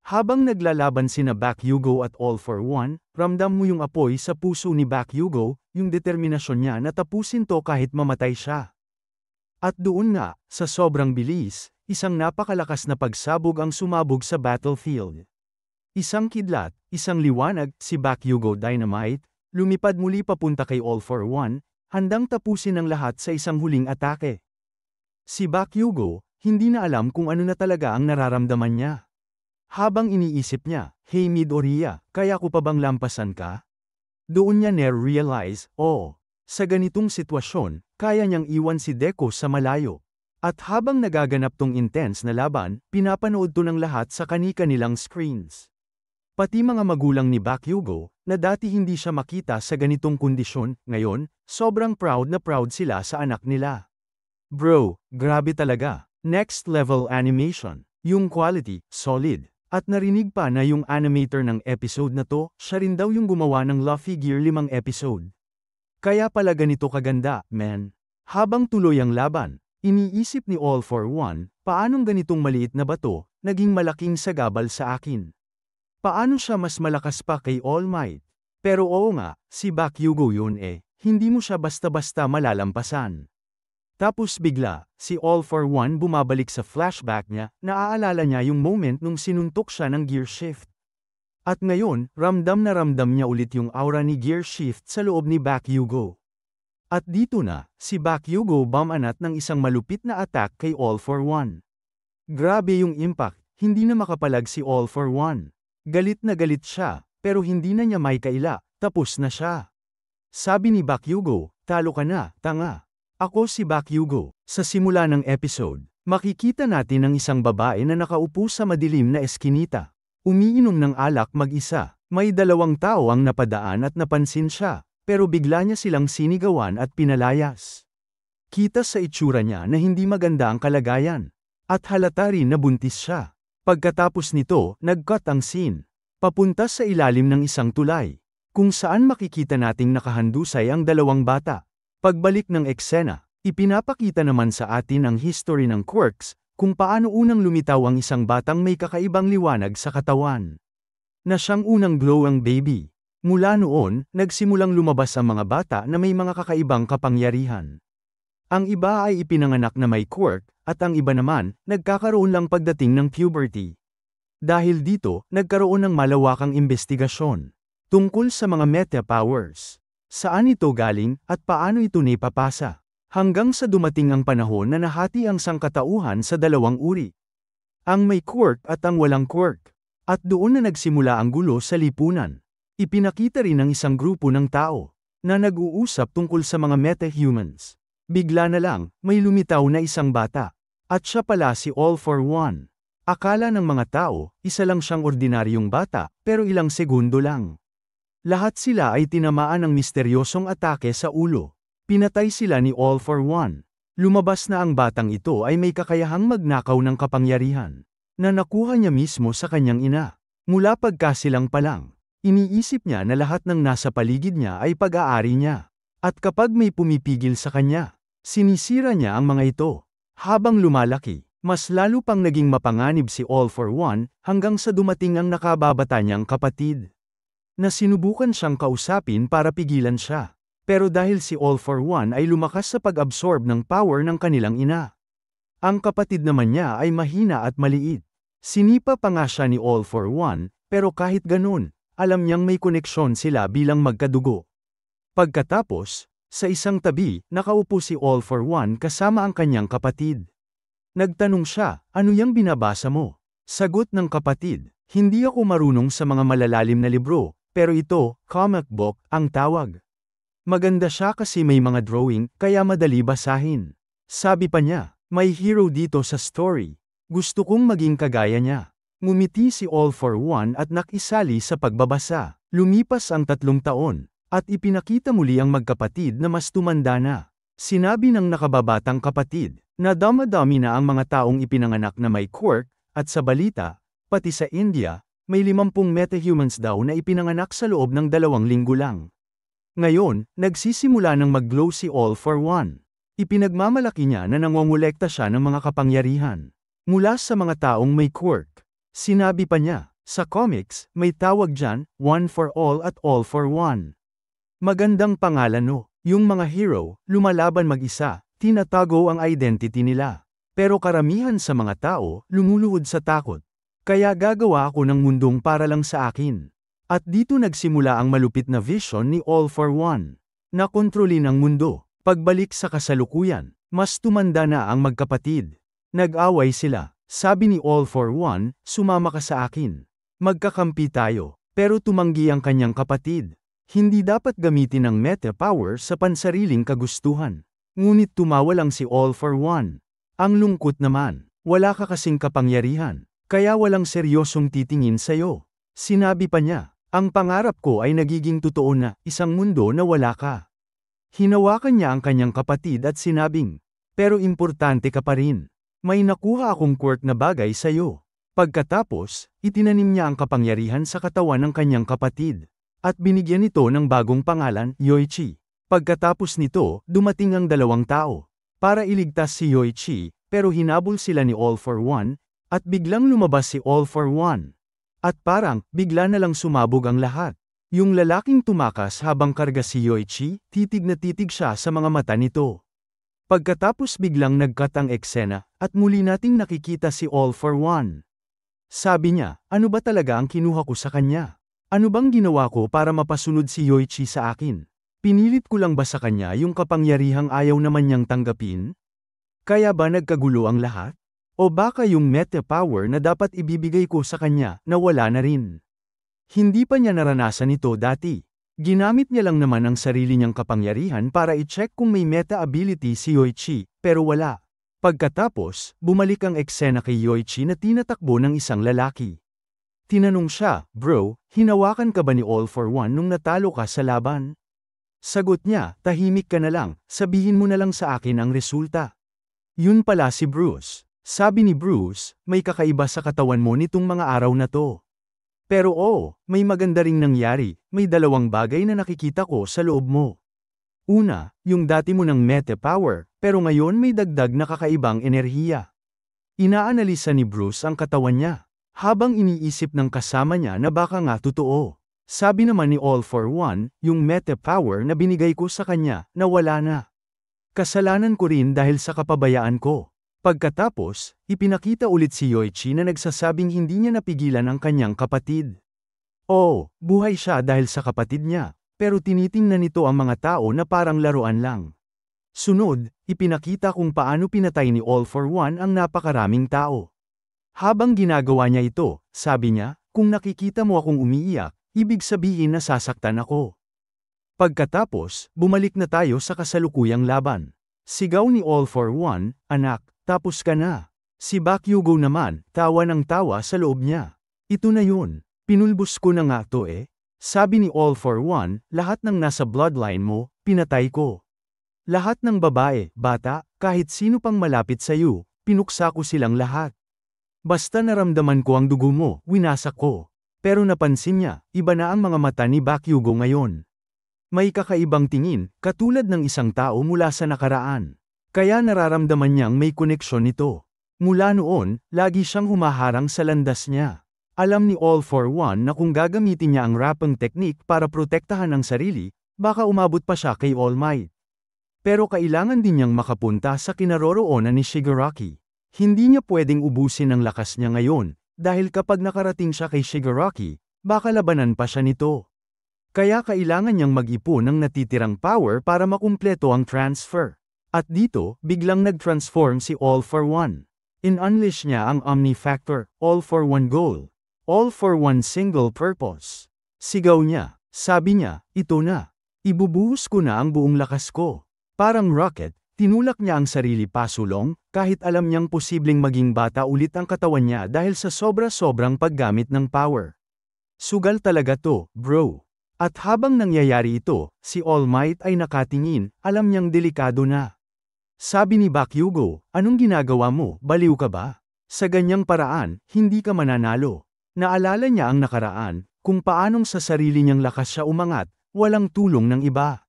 Habang naglalaban sina Bakugo at All for One, ramdam mo yung apoy sa puso ni Bakugo, yung determinasyon niya na tapusin to kahit mamatay siya. At doon nga, sa sobrang bilis, isang napakalakas na pagsabog ang sumabog sa battlefield. Isang kidlat, isang liwanag, si Bakugo Dynamite, lumipad muli papunta kay All for One, handang tapusin ang lahat sa isang huling atake. Si Bakugo, hindi na alam kung ano na talaga ang nararamdaman niya. Habang iniisip niya, hey Midoriya, kaya ko pa bang lampasan ka? Doon niya na-realize, sa ganitong sitwasyon, kaya niyang iwan si Deku sa malayo. At habang nagaganap tong intense na laban, pinapanood to ng lahat sa kani-kanilang screens. Pati mga magulang ni Bakugo, na dati hindi siya makita sa ganitong kondisyon, ngayon, sobrang proud na proud sila sa anak nila. Bro, grabe talaga. Next level animation. Yung quality, solid. At narinig pa na yung animator ng episode na to, siya rin daw yung gumawa ng Luffy Gear 5 episode. Kaya pala ganito kaganda, man. Habang tuloy ang laban, iniisip ni All for One, paanong ganitong maliit na bato, naging malaking sagabal sa akin. Paano siya mas malakas pa kay All Might? Pero oo nga, si Bakugo yun hindi mo siya basta-basta malalampasan. Tapos bigla, si All for One bumabalik sa flashback niya, naaalala niya yung moment nung sinuntok siya ng gear shift. At ngayon, ramdam na ramdam niya ulit yung aura ni gear shift sa loob ni Bakugo. At dito na, si Bakugo bumanat ng isang malupit na attack kay All for One. Grabe yung impact, hindi na makapalag si All for One. Galit na galit siya, pero hindi na niya may kaila, tapos na siya. Sabi ni Bakugo, talo ka na, tanga. Ako si Bakugo. Sa simula ng episode, makikita natin ang isang babae na nakaupo sa madilim na eskinita. Umiinom ng alak mag-isa. May 2 tao ang napadaan at napansin siya, pero bigla niya silang sinigawan at pinalayas. Kita sa itsura niya na hindi maganda ang kalagayan. At halata rin na buntis siya. Pagkatapos nito, nag-cut ang scene. Papunta sa ilalim ng isang tulay. Kung saan makikita nating nakahandusay ang 2 bata. Pagbalik ng eksena, ipinapakita naman sa atin ang history ng quirks, kung paano unang lumitaw ang isang batang may kakaibang liwanag sa katawan. Na siyang unang glowing baby. Mula noon, nagsimulang lumabas ang mga bata na may mga kakaibang kapangyarihan. Ang iba ay ipinanganak na may quirk, at ang iba naman, nagkakaroon lang pagdating ng puberty. Dahil dito, nagkaroon ng malawakang investigasyon tungkol sa mga meta powers. Saan ito galing, at paano ito naipapasa? Hanggang sa dumating ang panahon na nahati ang sangkatauhan sa 2 uri. Ang may quirk at ang walang quirk. At doon na nagsimula ang gulo sa lipunan. Ipinakita rin ng isang grupo ng tao na nag-uusap tungkol sa mga meta-humans. Bigla na lang, may lumitaw na isang bata. At siya pala si All for One. Akala ng mga tao, isa lang siyang ordinaryong bata, pero ilang segundo lang. Lahat sila ay tinamaan ng misteryosong atake sa ulo. Pinatay sila ni All for One. Lumabas na ang batang ito ay may kakayahang magnakaw ng kapangyarihan na nakuha niya mismo sa kanyang ina. Mula pagkasilang pa lang, iniisip niya na lahat ng nasa paligid niya ay pag-aari niya. At kapag may pumipigil sa kanya, sinisira niya ang mga ito. Habang lumalaki, mas lalo pang naging mapanganib si All for One hanggang sa dumating ang nakababata niyang kapatid. Na sinubukan siyang kausapin para pigilan siya. Pero dahil si All for One ay lumakas sa pag-absorb ng power ng kanilang ina. Ang kapatid naman niya ay mahina at maliit. Sinipa pa nga siya ni All for One, pero kahit ganun, alam niyang may koneksyon sila bilang magkadugo. Pagkatapos, sa isang tabi, nakaupo si All for One kasama ang kanyang kapatid. Nagtanong siya, ano yang binabasa mo? Sagot ng kapatid, hindi ako marunong sa mga malalalim na libro, pero ito, comic book, ang tawag. Maganda siya kasi may mga drawing, kaya madali basahin. Sabi pa niya, may hero dito sa story. Gusto kong maging kagaya niya. Ngumiti si All for One at nakisali sa pagbabasa. Lumipas ang 3 taon, at ipinakita muli ang magkapatid na mas tumanda na. Sinabi ng nakababatang kapatid, na dama-dami na ang mga taong ipinanganak na may quirk, at sa balita, pati sa India, may 50 metahumans daw na ipinanganak sa loob ng 2 linggo lang. Ngayon, nagsisimula ng mag-glow si All for One. Ipinagmamalaki niya na nangongolekta siya ng mga kapangyarihan mula sa mga taong may quirk. Sinabi pa niya, sa comics, may tawag dyan, One for All at All for One. Magandang pangalan no, yung mga hero, lumalaban mag-isa, tinatago ang identity nila. Pero karamihan sa mga tao, lumuluhod sa takot. Kaya gagawa ako ng mundong para lang sa akin. At dito nagsimula ang malupit na vision ni All for One. Na kontrolin ang mundo. Pagbalik sa kasalukuyan, mas tumanda na ang magkapatid. Nag-away sila. Sabi ni All for One, sumama ka sa akin. Magkakampi tayo. Pero tumanggi ang kanyang kapatid. Hindi dapat gamitin ang meta power sa pansariling kagustuhan. Ngunit tumawa lang si All for One. Ang lungkot naman, wala ka kasing kapangyarihan. Kaya walang seryosong titingin sa'yo. Sinabi pa niya, ang pangarap ko ay nagiging totoo na, isang mundo na wala ka. Hinawakan niya ang kanyang kapatid at sinabing, pero importante ka pa rin. May nakuha akong quirk na bagay sa'yo. Pagkatapos, itinanim niya ang kapangyarihan sa katawan ng kanyang kapatid. At binigyan ito ng bagong pangalan, Yoichi. Pagkatapos nito, dumating ang 2 tao. Para iligtas si Yoichi, pero hinabol sila ni All for One, at biglang lumabas si All for One. At parang, bigla na lang sumabog ang lahat. Yung lalaking tumakas habang karga si Yoichi, titig na titig siya sa mga mata nito. Pagkatapos biglang nag-cut ang eksena, at muli nating nakikita si All for One. Sabi niya, ano ba talaga ang kinuha ko sa kanya? Ano bang ginawa ko para mapasunod si Yoichi sa akin? Pinilit ko lang ba sa kanya yung kapangyarihang ayaw naman niyang tanggapin? Kaya ba nagkagulo ang lahat? O baka yung meta power na dapat ibibigay ko sa kanya, na wala na rin? Hindi pa niya naranasan ito dati. Ginamit niya lang naman ang sarili niyang kapangyarihan para i-check kung may meta ability si Yoichi, pero wala. Pagkatapos, bumalik ang eksena kay Yoichi na tinatakbo ng isang lalaki. Tinanong siya, bro, hinawakan ka ba ni All for One nung natalo ka sa laban? Sagot niya, tahimik ka na lang, sabihin mo na lang sa akin ang resulta. Yun pala si Bruce. Sabi ni Bruce, may kakaiba sa katawan mo nitong mga araw na to. Pero may maganda ring nangyari, may 2 bagay na nakikita ko sa loob mo. Una, yung dati mo ng meta power, pero ngayon may dagdag na kakaibang enerhiya. Inaanalisa ni Bruce ang katawan niya, habang iniisip ng kasama niya na baka nga totoo. Sabi naman ni All for One, yung meta power na binigay ko sa kanya, na wala na. Kasalanan ko rin dahil sa kapabayaan ko. Pagkatapos, ipinakita ulit si Yoichi na nagsasabing hindi niya napigilan ang kanyang kapatid. Buhay siya dahil sa kapatid niya, pero tinitingnan nito ang mga tao na parang laruan lang. Sunod, ipinakita kung paano pinatay ni All for One ang napakaraming tao. Habang ginagawa niya ito, sabi niya, Kung nakikita mo akong umiiyak, ibig sabihin na sasaktan ako. Pagkatapos, bumalik na tayo sa kasalukuyang laban. Sigaw ni All for One, anak, tapos ka na. Si Bakugo naman, tawa ng tawa sa loob niya. Ito na yun, pinulbos ko na nga to eh. Sabi ni All for One, lahat ng nasa bloodline mo, pinatay ko. Lahat ng babae, bata, kahit sino pang malapit sa iyo, pinuksa ko silang lahat. Basta naramdaman ko ang dugo mo, winasak ko. Pero napansin niya, iba na ang mga mata ni Bakugo ngayon. May kakaibang tingin, katulad ng isang tao mula sa nakaraan. Kaya nararamdaman niyang may koneksyon nito. Mula noon, lagi siyang humaharang sa landas niya. Alam ni All for One na kung gagamitin niya ang rapping technique para protektahan ang sarili, baka umabot pa siya kay All Might. Pero kailangan din niyang makapunta sa kinaroroonan ni Shigaraki. Hindi niya pwedeng ubusin ang lakas niya ngayon, dahil kapag nakarating siya kay Shigaraki, baka labanan pa siya nito. Kaya kailangan niyang mag-ipon ng natitirang power para makumpleto ang transfer. At dito, biglang nag-transform si All for One. In-unleash niya ang Omni Factor, All for One Goal. All for One Single Purpose. Sigaw niya, sabi niya, ito na. Ibubuhos ko na ang buong lakas ko. Parang rocket, tinulak niya ang sarili pasulong, kahit alam niyang posibleng maging bata ulit ang katawan niya dahil sa sobra-sobrang paggamit ng power. Sugal talaga to, bro. At habang nangyayari ito, si All Might ay nakatingin, alam niyang delikado na. Sabi ni Bakugo, anong ginagawa mo, baliw ka ba? Sa ganyang paraan, hindi ka mananalo. Naalala niya ang nakaraan, kung paanong sa sarili niyang lakas siya umangat, walang tulong ng iba.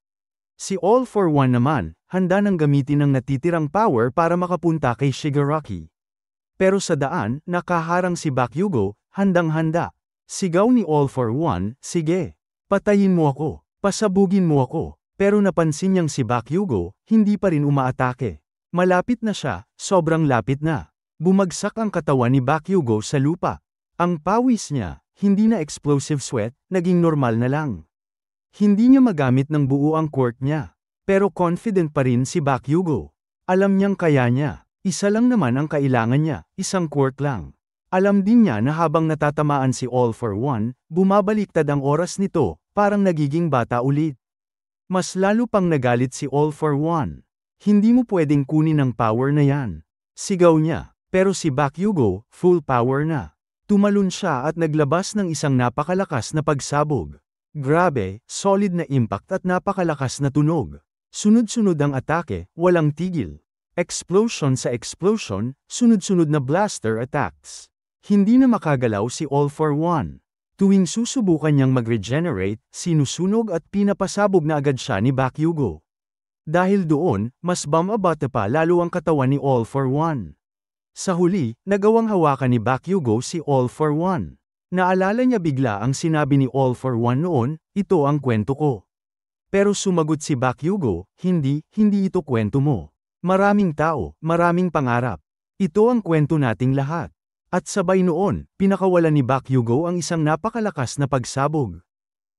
Si All for One naman, handa nang gamitin ang natitirang power para makapunta kay Shigaraki. Pero sa daan, nakaharang si Bakugo, handang-handa. Sigaw ni All for One, sige, patayin mo ako, pasabugin mo ako. Pero napansin niyang si Bakugo, hindi pa rin umaatake. Malapit na siya, sobrang lapit na. Bumagsak ang katawan ni Bakugo sa lupa. Ang pawis niya, hindi na explosive sweat, naging normal na lang. Hindi niya magamit ng buo ang quirk niya. Pero confident pa rin si Bakugo. Alam niyang kaya niya. Isa lang naman ang kailangan niya, isang quirk lang. Alam din niya na habang natatamaan si All for One, bumabaliktad ang oras nito, parang nagiging bata ulit. Mas lalo pang nagalit si All for One. Hindi mo pwedeng kunin ang power na yan. Sigaw niya, pero si Bakugo, full power na. Tumalon siya at naglabas ng isang napakalakas na pagsabog. Grabe, solid na impact at napakalakas na tunog. Sunod-sunod ang atake, walang tigil. Explosion sa explosion, sunod-sunod na blaster attacks. Hindi na makagalaw si All for One. Tuwing susubukan niyang mag-regenerate, sinusunog at pinapasabog na agad siya ni Bakugo. Dahil doon, mas bumabata pa lalo ang katawan ni All for One. Sa huli, nagawang hawakan ni Bakugo si All for One. Naalala niya bigla ang sinabi ni All for One noon, ito ang kwento ko. Pero sumagot si Bakugo, hindi ito kwento mo. Maraming tao, maraming pangarap. Ito ang kwento nating lahat. At sabay noon, pinakawalan ni Bakugo ang isang napakalakas na pagsabog.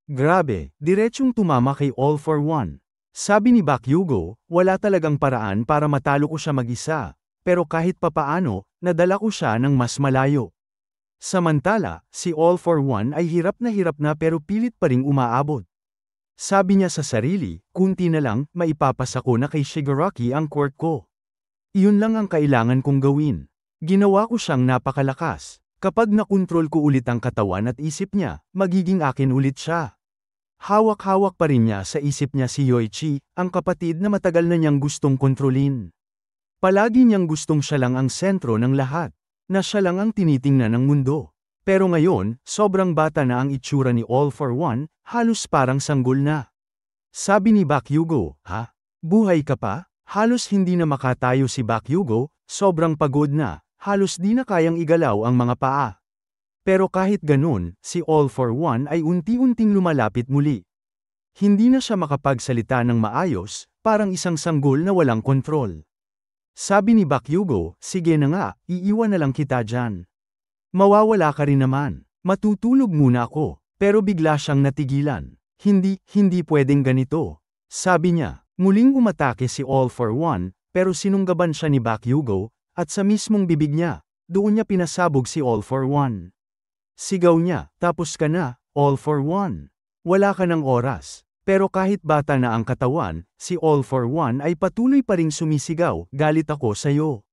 Grabe, diretsyong tumama kay All for One. Sabi ni Bakugo, wala talagang paraan para matalo ko siya mag-isa, pero kahit papaano, nadala ko siya ng mas malayo. Samantala, si All for One ay hirap na pero pilit pa ring umaabot. Sabi niya sa sarili, kunti na lang, maipapasa ko na kay Shigaraki ang quirk ko. Iyon lang ang kailangan kong gawin. Ginawa ko siyang napakalakas. Kapag nakontrol ko ulit ang katawan at isip niya, magiging akin ulit siya. Hawak-hawak pa rin niya sa isip niya si Yoichi, ang kapatid na matagal na niyang gustong kontrolin. Palagi niyang gustong siya lang ang sentro ng lahat, na siya lang ang tinitingnan ng mundo. Pero ngayon, sobrang bata na ang itsura ni All for One, halos parang sanggol na. Sabi ni Bakugo, ha? Buhay ka pa? Halos hindi na makatayo si Bakugo, sobrang pagod na. Halos di na kayang igalaw ang mga paa. Pero kahit ganun, si All for One ay unti-unting lumalapit muli. Hindi na siya makapagsalita ng maayos, parang isang sanggol na walang kontrol. Sabi ni Bakugo, sige na nga, iiwan na lang kita dyan. Mawawala ka rin naman. Matutulog muna ako. Pero bigla siyang natigilan. Hindi pwedeng ganito. Sabi niya, muling umatake si All for One, pero sinunggaban siya ni Bakugo, at sa mismong bibig niya, doon niya pinasabog si All for One. Sigaw niya, tapos ka na, all for one. Wala ka ng oras. Pero kahit bata na ang katawan, si All for One ay patuloy pa ring sumisigaw, galit ako sa'yo.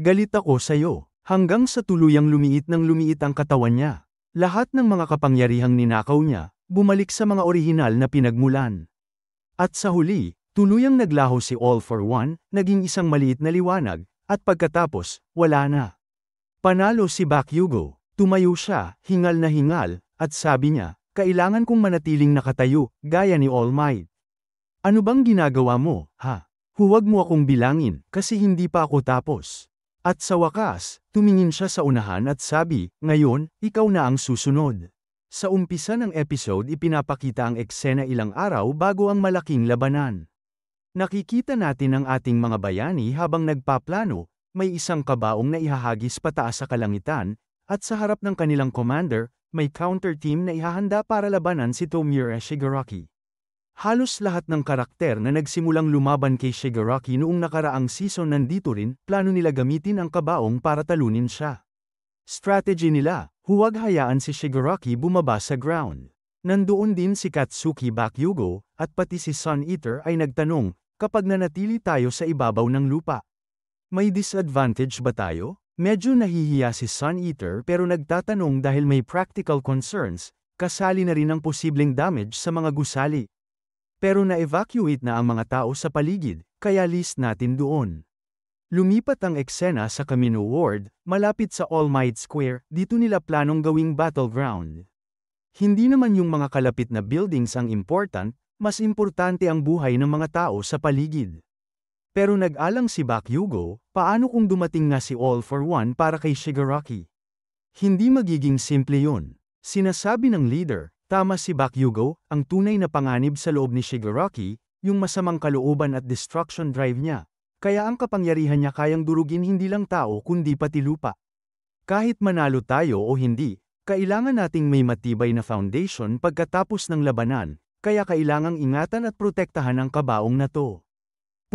Galit ako sa'yo. Hanggang sa tuluyang lumiit ang katawan niya. Lahat ng mga kapangyarihang ninakaw niya, bumalik sa mga orihinal na pinagmulan. At sa huli, tuluyang naglaho si All for One, naging isang maliit na liwanag, at pagkatapos, wala na. Panalo si Bakugo. Tumayo siya, hingal na hingal, at sabi niya, kailangan kong manatiling nakatayo, gaya ni All Might. Ano bang ginagawa mo, ha? Huwag mo akong bilangin, kasi hindi pa ako tapos. At sa wakas, tumingin siya sa unahan at sabi, ngayon, ikaw na ang susunod. Sa umpisa ng episode ipinapakita ang eksena ilang araw bago ang malaking labanan. Nakikita natin ang ating mga bayani habang nagpaplano, may isang kabaong na ihahagis pataas sa kalangitan, at sa harap ng kanilang commander, may counter team na ihahanda para labanan si Tomura Shigaraki. Halos lahat ng karakter na nagsimulang lumaban kay Shigaraki noong nakaraang season nandito rin, plano nila gamitin ang kabaong para talunin siya. Strategy nila, huwag hayaan si Shigaraki bumaba sa ground. Nandoon din si Katsuki Bakugo, at pati si Sun Eater ay nagtanong, kapag nanatili tayo sa ibabaw ng lupa, may disadvantage ba tayo? Medyo nahihiya si Sun Eater pero nagtatanong dahil may practical concerns, kasali na rin ang posibleng damage sa mga gusali. Pero na-evacuate na ang mga tao sa paligid, kaya list natin doon. Lumipat ang eksena sa Camino Ward, malapit sa All Might Square, dito nila planong gawing battleground. Hindi naman yung mga kalapit na buildings ang important, mas importante ang buhay ng mga tao sa paligid. Pero nag-alang si Bakugo, paano kung dumating nga si All for One para kay Shigaraki? Hindi magiging simple yun. Sinasabi ng leader, tama si Bakugo, ang tunay na panganib sa loob ni Shigaraki, yung masamang kalooban at destruction drive niya. Kaya ang kapangyarihan niya kayang durugin hindi lang tao kundi pati lupa. Kahit manalo tayo o hindi, kailangan nating may matibay na foundation pagkatapos ng labanan, kaya kailangang ingatan at protektahan ang kabaong na to.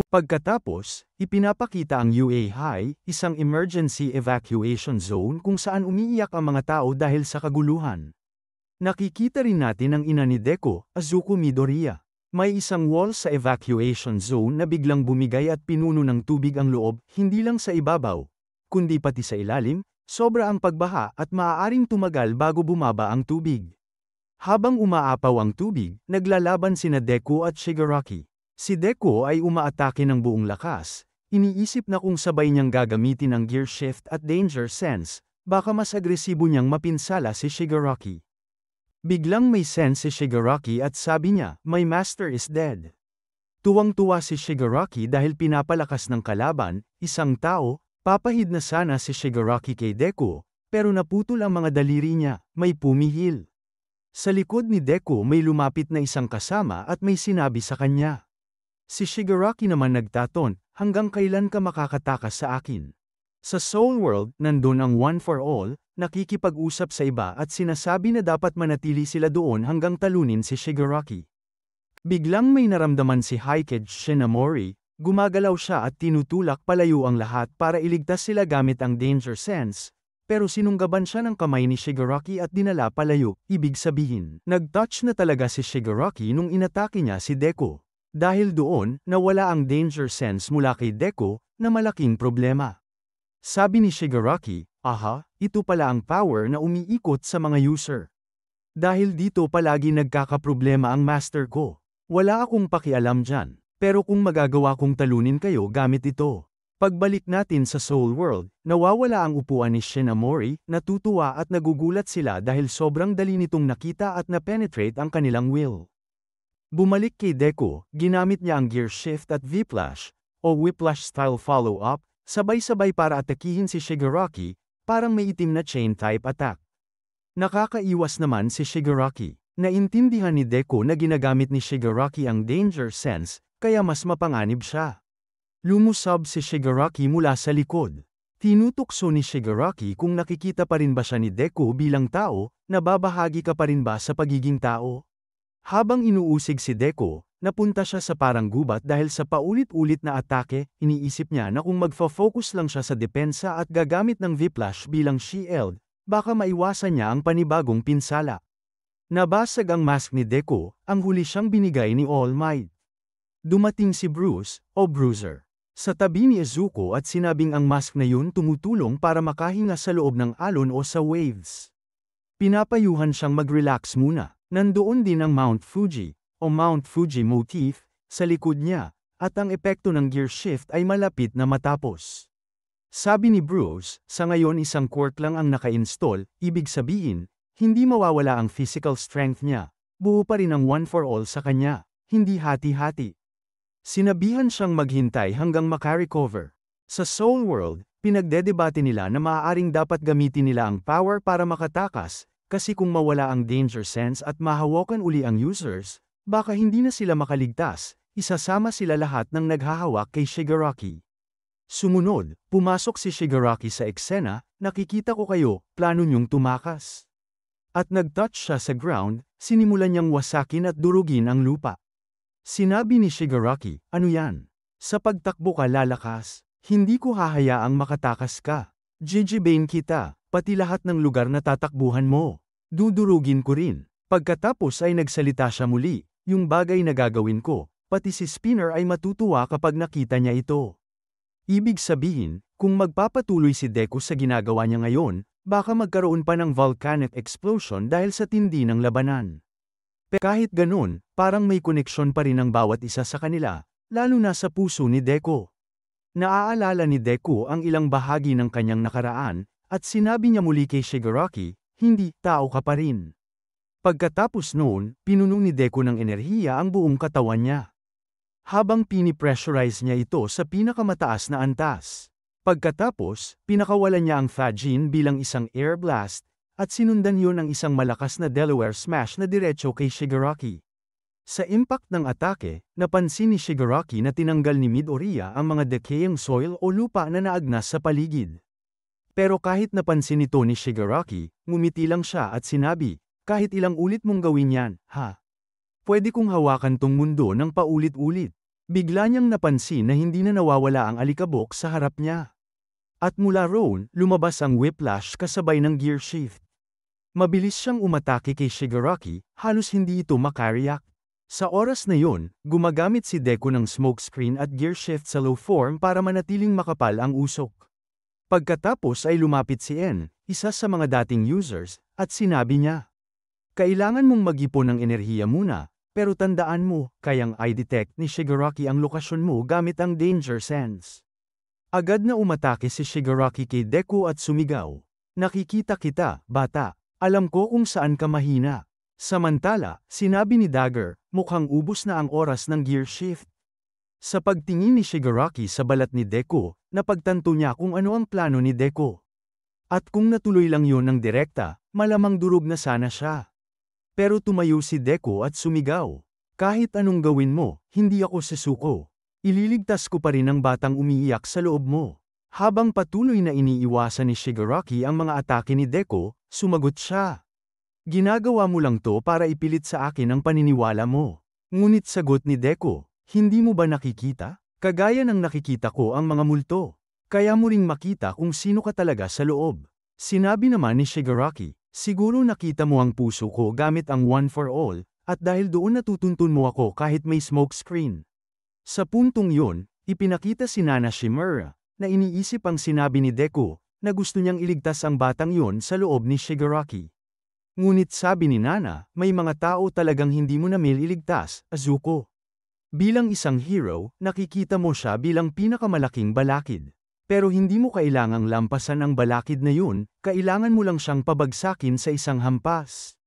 Pagkatapos, ipinapakita ang UA High, isang emergency evacuation zone kung saan umiiyak ang mga tao dahil sa kaguluhan. Nakikita rin natin ang ina ni Deku, Azuko Midoriya. May isang wall sa evacuation zone na biglang bumigay at pinuno ng tubig ang loob, hindi lang sa ibabaw, kundi pati sa ilalim, sobra ang pagbaha at maaaring tumagal bago bumaba ang tubig. Habang umaapaw ang tubig, naglalaban sina Deku at Shigaraki. Si Deku ay umaatake ng buong lakas, iniisip na kung sabay niyang gagamitin ang gear shift at danger sense, baka mas agresibo niyang mapinsala si Shigaraki. Biglang may sense si Shigaraki at sabi niya, my master is dead. Tuwang-tuwa si Shigaraki dahil pinapalakas ng kalaban, isang tao, papahid na sana si Shigaraki kay Deku, pero naputol ang mga daliri niya, may pumihil. Sa likod ni Deku may lumapit na isang kasama at may sinabi sa kanya. Si Shigaraki naman nagtaton, hanggang kailan ka makakatakas sa akin? Sa Soul World, nandun ang One for All, nakikipag-usap sa iba at sinasabi na dapat manatili sila doon hanggang talunin si Shigaraki. Biglang may naramdaman si Hikage Shinamori, gumagalaw siya at tinutulak palayo ang lahat para iligtas sila gamit ang danger sense, pero sinunggaban siya ng kamay ni Shigaraki at dinala palayo, ibig sabihin, nag-touch na talaga si Shigaraki nung inatake niya si Deku. Dahil doon, nawala ang danger sense mula kay Deku, na malaking problema. Sabi ni Shigaraki, aha, ito pala ang power na umiikot sa mga user. Dahil dito palagi nagkakaproblema ang master ko. Wala akong pakialam dyan, pero kung magagawa kong talunin kayo gamit ito. Pagbalik natin sa Soul World, nawawala ang upuan ni Shinamori, natutuwa at nagugulat sila dahil sobrang dali nitong nakita at na-penetrate ang kanilang will. Bumalik kay Deku, ginamit niya ang gear shift at Whiplash, o Whiplash style follow-up, sabay-sabay para atakihin si Shigaraki, parang may itim na chain-type attack. Nakakaiwas naman si Shigaraki. Naintindihan ni Deku na ginagamit ni Shigaraki ang danger sense, kaya mas mapanganib siya. Lumusab si Shigaraki mula sa likod. Tinutukso ni Shigaraki kung nakikita pa rin ba siya ni Deku bilang tao, nababahagi ka pa rin ba sa pagiging tao? Habang inuusig si Deku, napunta siya sa parang gubat dahil sa paulit-ulit na atake, iniisip niya na kung magfo-focus lang siya sa depensa at gagamit ng Whiplash bilang shield, baka maiwasan niya ang panibagong pinsala. Nabasag ang mask ni Deku, ang huli siyang binigay ni All Might. Dumating si Bruce, o Bruiser, sa tabi ni Izuku at sinabing ang mask na yun tumutulong para makahinga sa loob ng alon o sa waves. Pinapayuhan siyang mag-relax muna. Nandoon din ang Mount Fuji, o Mount Fuji motif, sa likod niya, at ang epekto ng gear shift ay malapit na matapos. Sabi ni Bruce, sa ngayon isang quirk lang ang naka-install, ibig sabihin, hindi mawawala ang physical strength niya. Buo pa rin ang one for all sa kanya, hindi hati-hati. Sinabihan siyang maghintay hanggang makarecover. Sa Soul World, pinagdedebate nila na maaaring dapat gamitin nila ang power para makatakas, kasi kung mawala ang danger sense at mahawakan uli ang users, baka hindi na sila makaligtas, isasama sila lahat ng naghahawak kay Shigaraki. Sumunod, pumasok si Shigaraki sa eksena, nakikita ko kayo, plano niyong tumakas. At nag-touch siya sa ground, sinimulan niyang wasakin at durugin ang lupa. Sinabi ni Shigaraki, ano yan? Sa pagtakbo ka lalakas, hindi ko hahayaang makatakas ka. Jijibain kita, pati lahat ng lugar na tatakbuhan mo. Dudurugin ko rin. Pagkatapos ay nagsalita siya muli, yung bagay na gagawin ko, pati si Spinner ay matutuwa kapag nakita niya ito. Ibig sabihin, kung magpapatuloy si Deku sa ginagawa niya ngayon, baka magkaroon pa ng volcanic explosion dahil sa tindi ng labanan. Kahit ganun, parang may koneksyon pa rin ang bawat isa sa kanila, lalo na sa puso ni Deku. Naaalala ni Deku ang ilang bahagi ng kanyang nakaraan, at sinabi niya muli kay Shigaraki, hindi, tao ka pa rin. Pagkatapos noon, pinuno ni Deku ng enerhiya ang buong katawan niya. Habang pinipressurize niya ito sa pinakamataas na antas. Pagkatapos, pinakawalan niya ang Fajin bilang isang air blast, at sinundan yun ng isang malakas na Delaware smash na diretso kay Shigaraki. Sa impact ng atake, napansin ni Shigaraki na tinanggal ni Midoriya ang mga decaying soil o lupa na naagnas sa paligid. Pero kahit napansin ito ni Shigaraki, ngumiti lang siya at sinabi, kahit ilang ulit mong gawin yan, ha? Pwede kong hawakan tong mundo ng paulit-ulit. Bigla niyang napansin na hindi na nawawala ang alikabok sa harap niya. At mula roon, lumabas ang whiplash kasabay ng gear shift. Mabilis siyang umatake kay Shigaraki, halos hindi ito makareact. Sa oras na yun, gumagamit si Deku ng smokescreen at gear shift sa low form para manatiling makapal ang usok. Pagkatapos ay lumapit si En, isa sa mga dating users, at sinabi niya, kailangan mong mag-ipon ng enerhiya muna. Pero tandaan mo, kayang i-detect ni Shigaraki ang lokasyon mo gamit ang danger sense. Agad na umatake si Shigaraki kay Deku at sumigaw. Nakikita kita, bata. Alam ko kung saan ka mahina. Samantala, sinabi ni Dagger, mukhang ubos na ang oras ng gear shift. Sa pagtingin ni Shigaraki sa balat ni Deku, napagtanto niya kung ano ang plano ni Deku. At kung natuloy lang yun ng direkta, malamang durog na sana siya. Pero tumayo si Deku at sumigaw. Kahit anong gawin mo, hindi ako susuko. Ililigtas ko pa rin ang batang umiiyak sa loob mo. Habang patuloy na iniiwasan ni Shigaraki ang mga atake ni Deku, sumagot siya. Ginagawa mo lang to para ipilit sa akin ang paniniwala mo. Ngunit sagot ni Deku, hindi mo ba nakikita? Kagaya ng nakikita ko ang mga multo. Kaya mo ring makita kung sino ka talaga sa loob. Sinabi naman ni Shigaraki. Siguro nakita mo ang puso ko gamit ang one for all, at dahil doon natutuntun mo ako kahit may smokescreen. Sa puntong yun, ipinakita si Nana Shimura, na iniisip ang sinabi ni Deku, na gusto niyang iligtas ang batang yun sa loob ni Shigaraki. Ngunit sabi ni Nana, may mga tao talagang hindi mo na iligtas, Azuko. Bilang isang hero, nakikita mo siya bilang pinakamalaking balakid. Pero hindi mo kailangang lampasan ang balakid na yun, kailangan mo lang siyang pabagsakin sa isang hampas.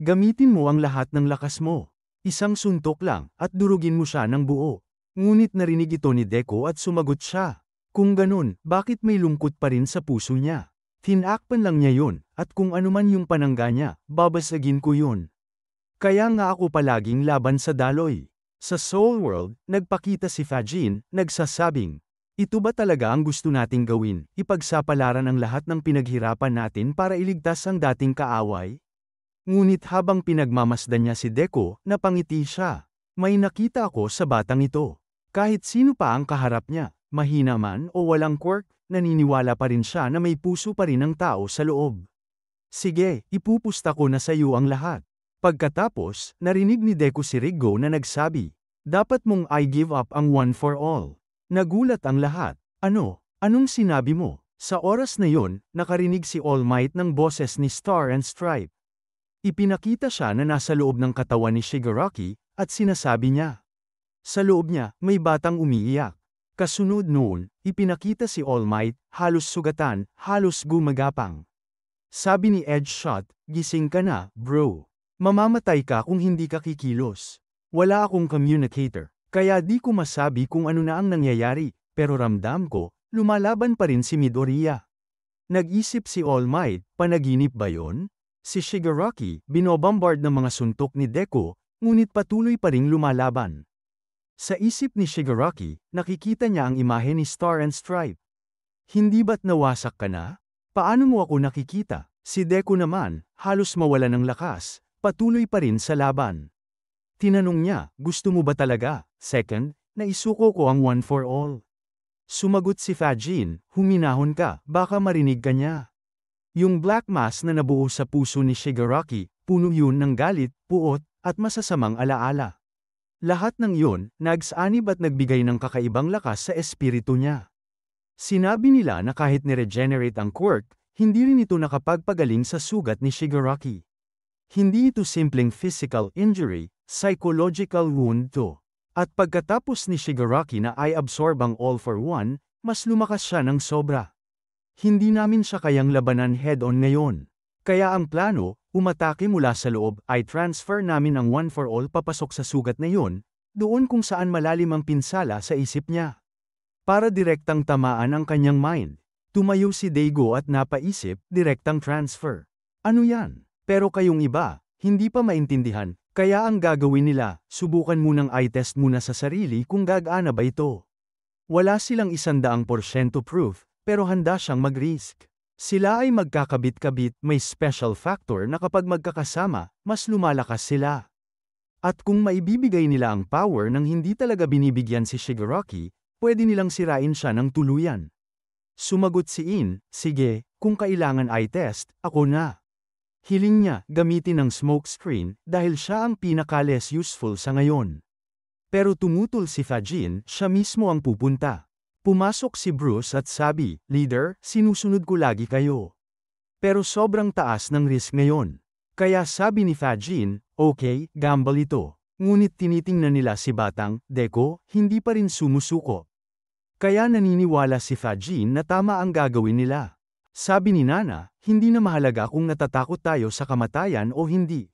Gamitin mo ang lahat ng lakas mo. Isang suntok lang, at durugin mo siya ng buo. Ngunit narinig ito ni Deku at sumagot siya. Kung ganun, bakit may lungkot pa rin sa puso niya? Tinakpan lang niya yun, at kung anuman yung panangga niya, babasagin ko yun. Kaya nga ako palaging laban sa daloy. Sa Soul World, nagpakita si Fajin, nagsasabing, ito ba talaga ang gusto nating gawin, ipagsapalaran ang lahat ng pinaghirapan natin para iligtas ang dating kaaway? Ngunit habang pinagmamasdan niya si Deku, napangiti siya. May nakita ako sa batang ito. Kahit sino pa ang kaharap niya, mahina man o walang quirk, naniniwala pa rin siya na may puso pa rin ang tao sa loob. Sige, ipupusta ko na sa iyo ang lahat. Pagkatapos, narinig ni Deku si Riggo na nagsabi, dapat mong I give up ang one for all. Nagulat ang lahat. Ano? Anong sinabi mo? Sa oras na yon, nakarinig si All Might ng boses ni Star and Stripe. Ipinakita siya na nasa loob ng katawan ni Shigaraki, at sinasabi niya. Sa loob niya, may batang umiiyak. Kasunod noon, ipinakita si All Might, halos sugatan, halos gumagapang. Sabi ni Edgeshot, gising ka na, bro. Mamamatay ka kung hindi ka kikilos. Wala akong communicator, kaya di ko masabi kung ano na ang nangyayari, pero ramdam ko, lumalaban pa rin si Midoriya. Nag-isip si All Might, panaginip ba yon? Si Shigaraki, binobombard ng mga suntok ni Deku, ngunit patuloy pa ring lumalaban. Sa isip ni Shigaraki, nakikita niya ang imahe ni Star and Stripe. Hindi ba't nawasak ka na? Paano mo ako nakikita? Si Deku naman, halos mawala ng lakas, patuloy pa rin sa laban. Tinanong niya, gusto mo ba talaga? Second, naisuko ko ang one for all. Sumagot si Fajin, huminahon ka, baka marinig ka niya. Yung black mass na nabuo sa puso ni Shigaraki, puno yun ng galit, puot, at masasamang alaala. Lahat ng yun, nagsanib at nagbigay ng kakaibang lakas sa espiritu niya. Sinabi nila na kahit ni-regenerate ang quirk, hindi rin ito nakapagpagaling sa sugat ni Shigaraki. Hindi ito simpleng physical injury, psychological wound to. At pagkatapos ni Shigaraki na ay absorb ang all for one, mas lumakas siya ng sobra. Hindi namin siya kayang labanan head-on ngayon. Kaya ang plano, umatake mula sa loob, ay transfer namin ang one for all papasok sa sugat na yun, doon kung saan malalim ang pinsala sa isip niya. Para direktang tamaan ang kanyang mind. Tumayo si Daigo at napaisip, direktang transfer. Ano yan? Pero kayong iba, hindi pa maintindihan, kaya ang gagawin nila, subukan munang i-test muna sa sarili kung gagana ba ito. Wala silang 100% proof, pero handa siyang mag-risk. Sila ay magkakabit-kabit, may special factor na kapag magkakasama, mas lumalakas sila. At kung maibibigay nila ang power nang hindi talaga binibigyan si Shigaraki, pwede nilang sirain siya ng tuluyan. Sumagot si In, sige, kung kailangan i-test, ako na. Hiling niya, gamitin ang smoke screen, dahil siya ang pinaka-less useful sa ngayon. Pero tumutol si Fajin, siya mismo ang pupunta. Pumasok si Bruce at sabi, Leader, sinusunod ko lagi kayo. Pero sobrang taas ng risk ngayon. Kaya sabi ni Fajin, okay, gamble ito. Ngunit tinitingnan nila si Batang, Deku, hindi pa rin sumusuko. Kaya naniniwala si Fajin na tama ang gagawin nila. Sabi ni Nana, hindi na mahalaga kung natatakot tayo sa kamatayan o hindi.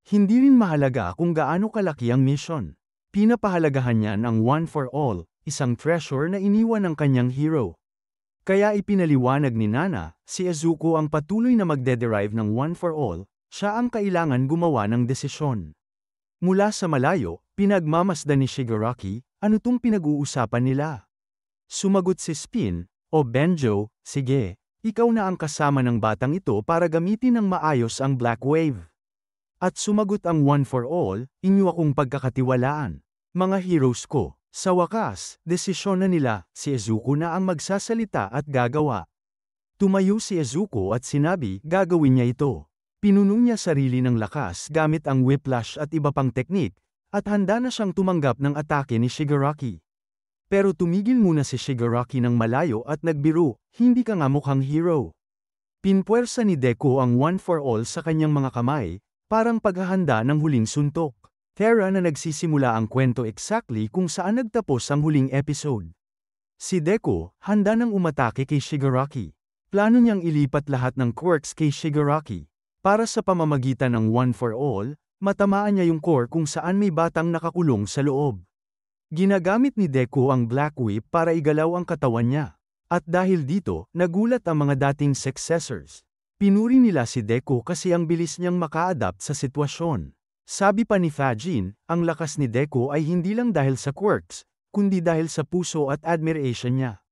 Hindi rin mahalaga kung gaano kalaki ang mission. Pinapahalagahan niyan ang one for all, isang treasure na iniwan ng kanyang hero. Kaya ipinaliwanag ni Nana, si Izuku ang patuloy na magde-derive ng one for all, siya ang kailangan gumawa ng desisyon. Mula sa malayo, pinagmamasdan ni Shigaraki, ano tong pinag-uusapan nila? Sumagot si Spin, o Benjo, sige, ikaw na ang kasama ng batang ito para gamitin ng maayos ang Black Wave. At sumagot ang one for all, inyo akong pagkakatiwalaan. Mga heroes ko, sa wakas, desisyon na nila, si Izuku na ang magsasalita at gagawa. Tumayo si Izuku at sinabi, gagawin niya ito. Pinuno niya sarili ng lakas gamit ang whiplash at iba pang teknik, at handa na siyang tumanggap ng atake ni Shigaraki. Pero tumigil muna si Shigaraki ng malayo at nagbiro, hindi ka nga mukhang hero. Pinpuwersa ni Deku ang one for all sa kanyang mga kamay, parang paghahanda ng huling suntok. Terra na nagsisimula ang kwento exactly kung saan nagtapos ang huling episode. Si Deku, handa nang umatake kay Shigaraki. Plano niyang ilipat lahat ng quirks kay Shigaraki. Para sa pamamagitan ng one for all, matamaan niya yung core kung saan may batang nakakulong sa loob. Ginagamit ni Deku ang Black Whip para igalaw ang katawan niya. At dahil dito, nagulat ang mga dating successors. Pinuri nila si Deku kasi ang bilis niyang maka-adapt sa sitwasyon. Sabi pa ni Fajin, ang lakas ni Deku ay hindi lang dahil sa quirks, kundi dahil sa puso at admiration niya.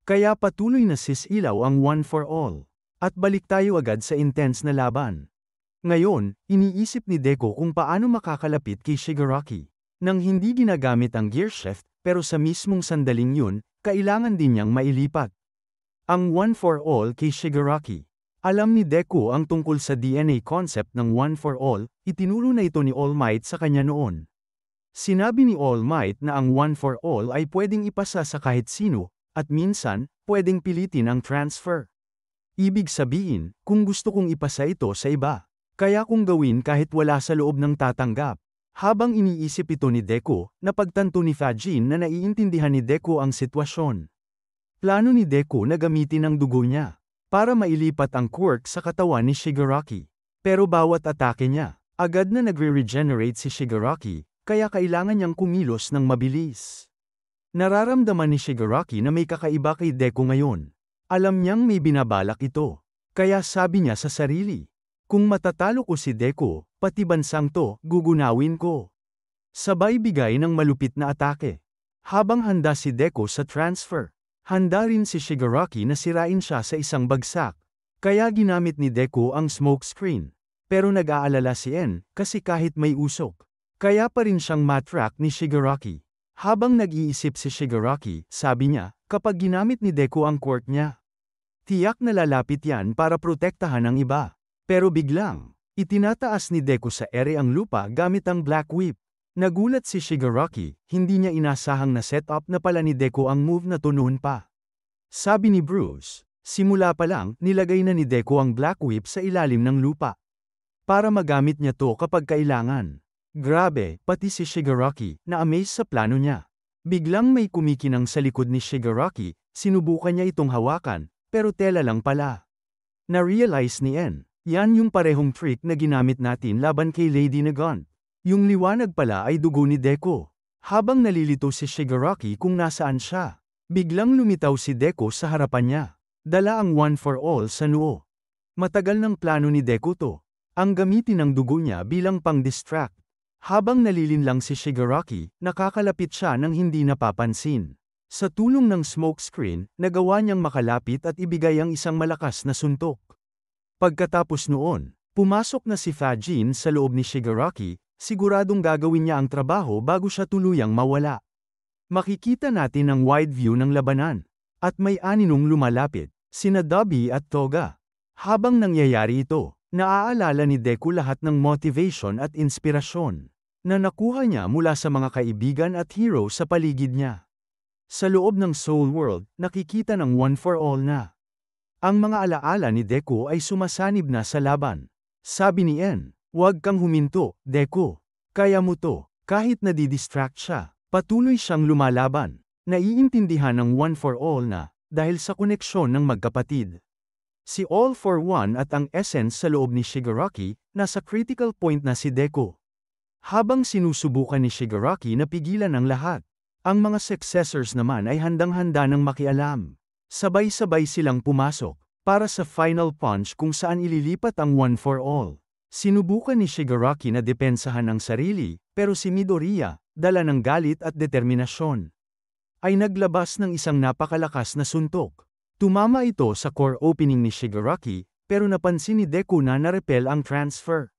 Kaya patuloy na sisilaw ang one for all. At balik tayo agad sa intense na laban. Ngayon, iniisip ni Deku kung paano makakalapit kay Shigaraki. Nang hindi ginagamit ang gearshift, pero sa mismong sandaling yun, kailangan din niyang mailipat ang one for all kay Shigaraki. Alam ni Deku ang tungkol sa DNA concept ng One for All, itinuro na ito ni All Might sa kanya noon. Sinabi ni All Might na ang One for All ay pwedeng ipasa sa kahit sino, at minsan, pwedeng pilitin ang transfer. Ibig sabihin, kung gusto kong ipasa ito sa iba, kaya kong gawin kahit wala sa loob ng tatanggap. Habang iniisip ito ni Deku, napagtanto ni Fajin na naiintindihan ni Deku ang sitwasyon. Plano ni Deku na gamitin ang dugo niya para mailipat ang quirk sa katawan ni Shigaraki. Pero bawat atake niya, agad na nagre-regenerate si Shigaraki, kaya kailangan niyang kumilos ng mabilis. Nararamdaman ni Shigaraki na may kakaiba kay Deku ngayon. Alam niyang may binabalak ito. Kaya sabi niya sa sarili, kung matatalo ko si Deku, pati bansang to, gugunawin ko. Sabay bigay ng malupit na atake. Habang handa si Deku sa transfer, handa rin si Shigaraki na sirain siya sa isang bagsak. Kaya ginamit ni Deku ang smoke screen. Pero nag-aalala si En, kasi kahit may usok, kaya pa rin siyang matrack ni Shigaraki. Habang nag-iisip si Shigaraki, sabi niya, kapag ginamit ni Deku ang quirk niya, tiyak na lalapit yan para protektahan ang iba. Pero biglang, itinataas ni Deku sa ere ang lupa gamit ang Black Whip. Nagulat si Shigaraki, hindi niya inasahang na setup na pala ni Deku ang move na to noon pa. Sabi ni Bruce, simula pa lang, nilagay na ni Deku ang Black Whip sa ilalim ng lupa. Para magamit niya to kapag kailangan. Grabe, pati si Shigaraki, na-amaze sa plano niya. Biglang may kumikinang sa likod ni Shigaraki, sinubukan niya itong hawakan, pero tela lang pala. Na-realize ni En, yan yung parehong trick na ginamit natin laban kay Lady Nagant. Yung liwanag pala ay dugo ni Deku. Habang nalilito si Shigaraki kung nasaan siya, biglang lumitaw si Deku sa harapan niya. Dala ang One for All sa noo. Matagal ng plano ni Deku to. Ang gamitin ng dugo niya bilang pang-distract. Habang nalilinlang si Shigaraki, nakakalapit siya nang hindi napapansin. Sa tulong ng smoke screen, nagawa niyang makalapit at ibigay ang isang malakas na suntok. Pagkatapos noon, pumasok na si Fajin sa loob ni Shigaraki, siguradong gagawin niya ang trabaho bago siya tuluyang mawala. Makikita natin ang wide view ng labanan. At may aninong lumalapit, sina Dobby at Toga. Habang nangyayari ito, naaalala ni Deku lahat ng motivation at inspirasyon na nakuha niya mula sa mga kaibigan at hero sa paligid niya. Sa loob ng Soul World, nakikita ng One for All na ang mga alaala ni Deku ay sumasanib na sa laban. Sabi ni En, huwag kang huminto, Deku. Kaya mo to. Kahit nadidistract siya, patuloy siyang lumalaban. Naiintindihan ng One for All na, dahil sa koneksyon ng magkapatid. Si All for One at ang essence sa loob ni Shigaraki, nasa critical point na si Deku. Habang sinusubukan ni Shigaraki na pigilan ang lahat, ang mga successors naman ay handang-handa ng makialam. Sabay-sabay silang pumasok, para sa final punch kung saan ililipat ang One for All. Sinubukan ni Shigaraki na depensahan ang sarili, pero si Midoriya, dala ng galit at determinasyon, ay naglabas ng isang napakalakas na suntok. Tumama ito sa core opening ni Shigaraki, pero napansin ni Deku na na-repel ang transfer.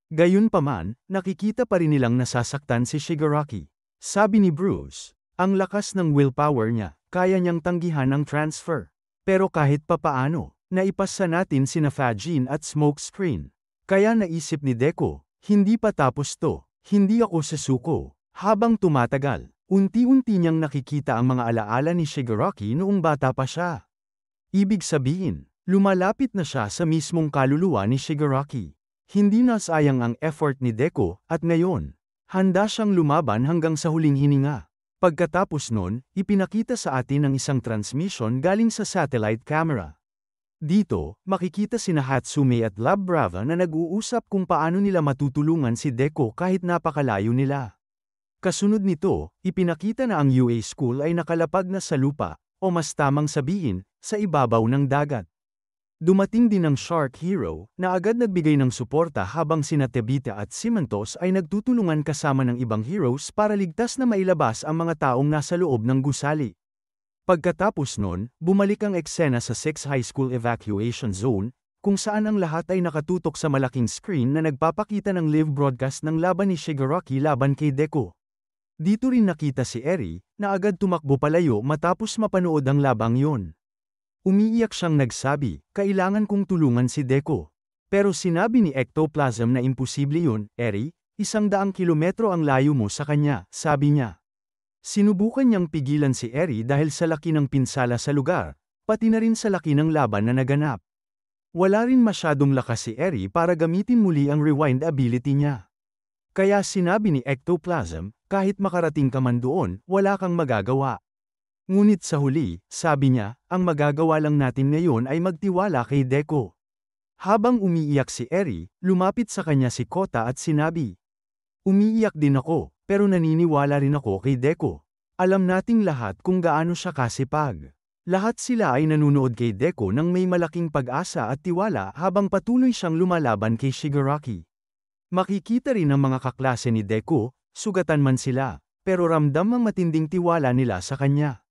Gayunpaman, nakikita pa rin nilang nasasaktan si Shigaraki. Sabi ni Bruce, ang lakas ng willpower niya, kaya niyang tanggihan ang transfer. Pero kahit papaano, naipasa natin sina Fajin at Smoke Screen. Kaya naisip ni Deku, hindi pa tapos to, hindi ako susuko. Habang tumatagal, unti-unti niyang nakikita ang mga alaala ni Shigaraki noong bata pa siya. Ibig sabihin, lumalapit na siya sa mismong kaluluwa ni Shigaraki. Hindi na sayang ang effort ni Deku, at ngayon, handa siyang lumaban hanggang sa huling hininga. Pagkatapos nun, ipinakita sa atin ang isang transmission galing sa satellite camera. Dito, makikita sina Hatsume at Lab Brava na nag-uusap kung paano nila matutulungan si Deku kahit napakalayo nila. Kasunod nito, ipinakita na ang UA School ay nakalapag na sa lupa, o mas tamang sabihin, sa ibabaw ng dagat. Dumating din ang Shark Hero, na agad nagbigay ng suporta habang sina Tebita at Simantos ay nagtutulungan kasama ng ibang heroes para ligtas na mailabas ang mga taong nasa loob ng gusali. Pagkatapos nun, bumalik ang eksena sa 6 High School Evacuation Zone, kung saan ang lahat ay nakatutok sa malaking screen na nagpapakita ng live broadcast ng laban ni Shigaraki laban kay Deku. Dito rin nakita si Eri, na agad tumakbo palayo matapos mapanood ang labang yun. Umiiyak siyang nagsabi, kailangan kong tulungan si Deku. Pero sinabi ni Ectoplasm na imposible yun, Eri, 100 kilometro ang layo mo sa kanya, sabi niya. Sinubukan niyang pigilan si Eri dahil sa laki ng pinsala sa lugar, pati na rin sa laki ng laban na naganap. Wala rin masyadong lakas si Eri para gamitin muli ang rewind ability niya. Kaya sinabi ni Ectoplasm, kahit makarating ka man doon, wala kang magagawa. Ngunit sa huli, sabi niya, ang magagawa lang natin ngayon ay magtiwala kay Deku. Habang umiiyak si Eri, lumapit sa kanya si Kota at sinabi, umiiyak din ako, pero naniniwala rin ako kay Deku. Alam nating lahat kung gaano siya kasipag. Lahat sila ay nanunood kay Deku nang may malaking pag-asa at tiwala habang patuloy siyang lumalaban kay Shigaraki. Makikita rin ang mga kaklase ni Deku, sugatan man sila, pero ramdam ang matinding tiwala nila sa kanya.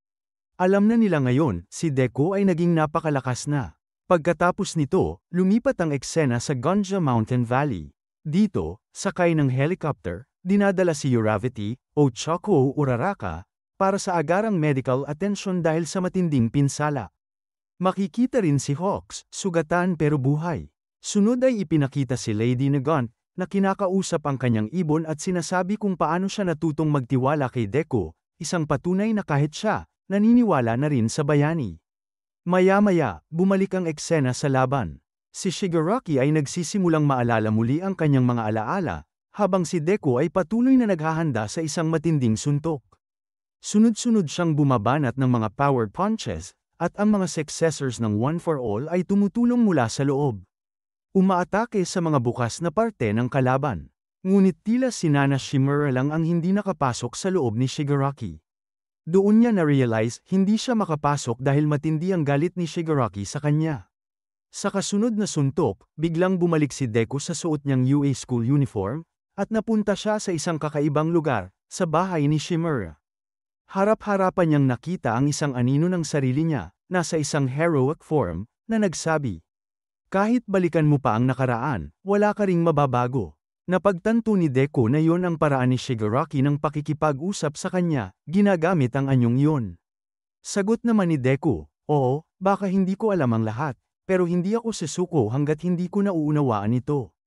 Alam na nila ngayon, si Deku ay naging napakalakas na. Pagkatapos nito, lumipat ang eksena sa Gonja Mountain Valley. Dito, sakay ng helicopter, dinadala si Uravity, o Choco Uraraka, para sa agarang medical attention dahil sa matinding pinsala. Makikita rin si Hawks, sugatan pero buhay. Sunod ay ipinakita si Lady Nagant, na kinakausap ang kanyang ibon at sinasabi kung paano siya natutong magtiwala kay Deku, isang patunay na kahit siya, naniniwala na rin sa bayani. Maya-maya, bumalik ang eksena sa laban. Si Shigaraki ay nagsisimulang maalala muli ang kanyang mga alaala, habang si Deku ay patuloy na naghahanda sa isang matinding suntok. Sunod-sunod siyang bumabanat ng mga power punches, at ang mga successors ng One for All ay tumutulong mula sa loob. Umaatake sa mga bukas na parte ng kalaban. Ngunit tila si Nana Shimura lang ang hindi nakapasok sa loob ni Shigaraki. Doon niya na-realize hindi siya makapasok dahil matindi ang galit ni Shigaraki sa kanya. Sa kasunod na suntok, biglang bumalik si Deku sa suot niyang UA school uniform, at napunta siya sa isang kakaibang lugar, sa bahay ni Shimura. Harap-harapan niyang nakita ang isang anino ng sarili niya, nasa isang heroic form, na nagsabi, kahit balikan mo pa ang nakaraan, wala ka ring mababago. Napagtanto ni Deku na yon ang paraan ni Shigaraki ng pakikipag-usap sa kanya, ginagamit ang anyong yon. Sagot naman ni Deku, oo, baka hindi ko alam ang lahat, pero hindi ako susuko hanggat hindi ko nauunawaan ito.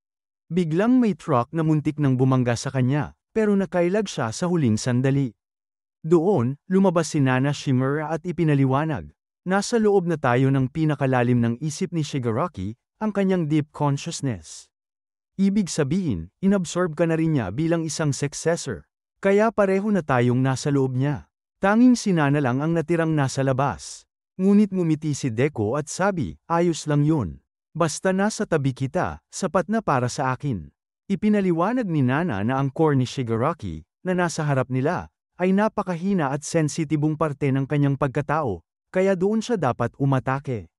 Biglang may truck na muntik nang bumangga sa kanya, pero nakailag siya sa huling sandali. Doon, lumabas si Nana Shimura at ipinaliwanag. Nasa loob na tayo ng pinakalalim ng isip ni Shigaraki, ang kanyang deep consciousness. Ibig sabihin, inabsorb ka na rin niya bilang isang successor. Kaya pareho na tayong nasa loob niya. Tanging si Nana lang ang natirang nasa labas. Ngunit ngumiti si Deku at sabi, ayos lang yun. Basta nasa tabi kita, sapat na para sa akin. Ipinaliwanag ni Nana na ang core ni Shigaraki, na nasa harap nila, ay napakahina at sensitibong parte ng kanyang pagkatao, kaya doon siya dapat umatake.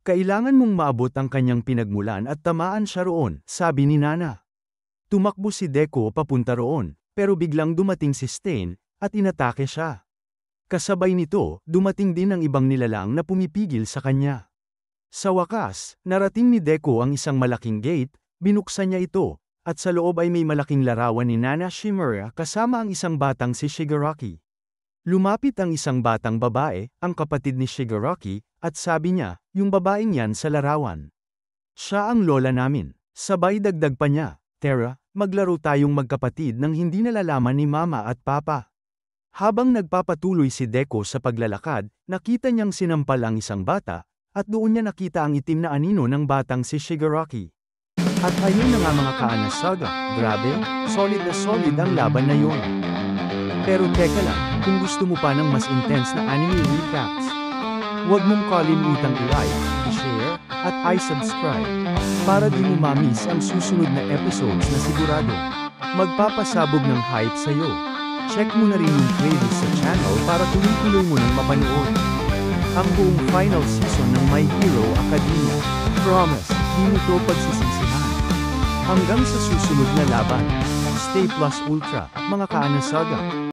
Kailangan mong maabot ang kanyang pinagmulan at tamaan siya roon, sabi ni Nana. Tumakbo si Deku papunta roon, pero biglang dumating si Stain, at inatake siya. Kasabay nito, dumating din ang ibang nilalang na pumipigil sa kanya. Sa wakas, narating ni Deku ang isang malaking gate, binuksan niya ito, at sa loob ay may malaking larawan ni Nana Shimura kasama ang isang batang si Shigaraki. Lumapit ang isang batang babae, ang kapatid ni Shigaraki, at sabi niya, yung babaeng yan sa larawan. Siya ang lola namin. Sabay dagdag pa niya, Tara, maglaro tayong magkapatid nang hindi nalalaman ni mama at papa. Habang nagpapatuloy si Deku sa paglalakad, nakita niyang sinampal ang isang bata, at doon niya nakita ang itim na anino ng batang si Shigaraki. At ayun na nga mga ka-Ana Saga, grabe, solid na solid ang laban na yun. Pero teka lang, kung gusto mo pa ng mas intense na anime recaps, huwag mong kalimutang i-like, i-share, at i-subscribe, para di mo ma-miss ang susunod na episodes na sigurado magpapasabog ng hype sa'yo. Check mo na rin yung playlist sa channel para tuloy-tuloy mo nang mapanood ang buong final season ng My Hero Academia. Promise, di mo to pagsisisihan. Hanggang sa susunod na laban, stay plus ultra, mga ka-Ana Saga.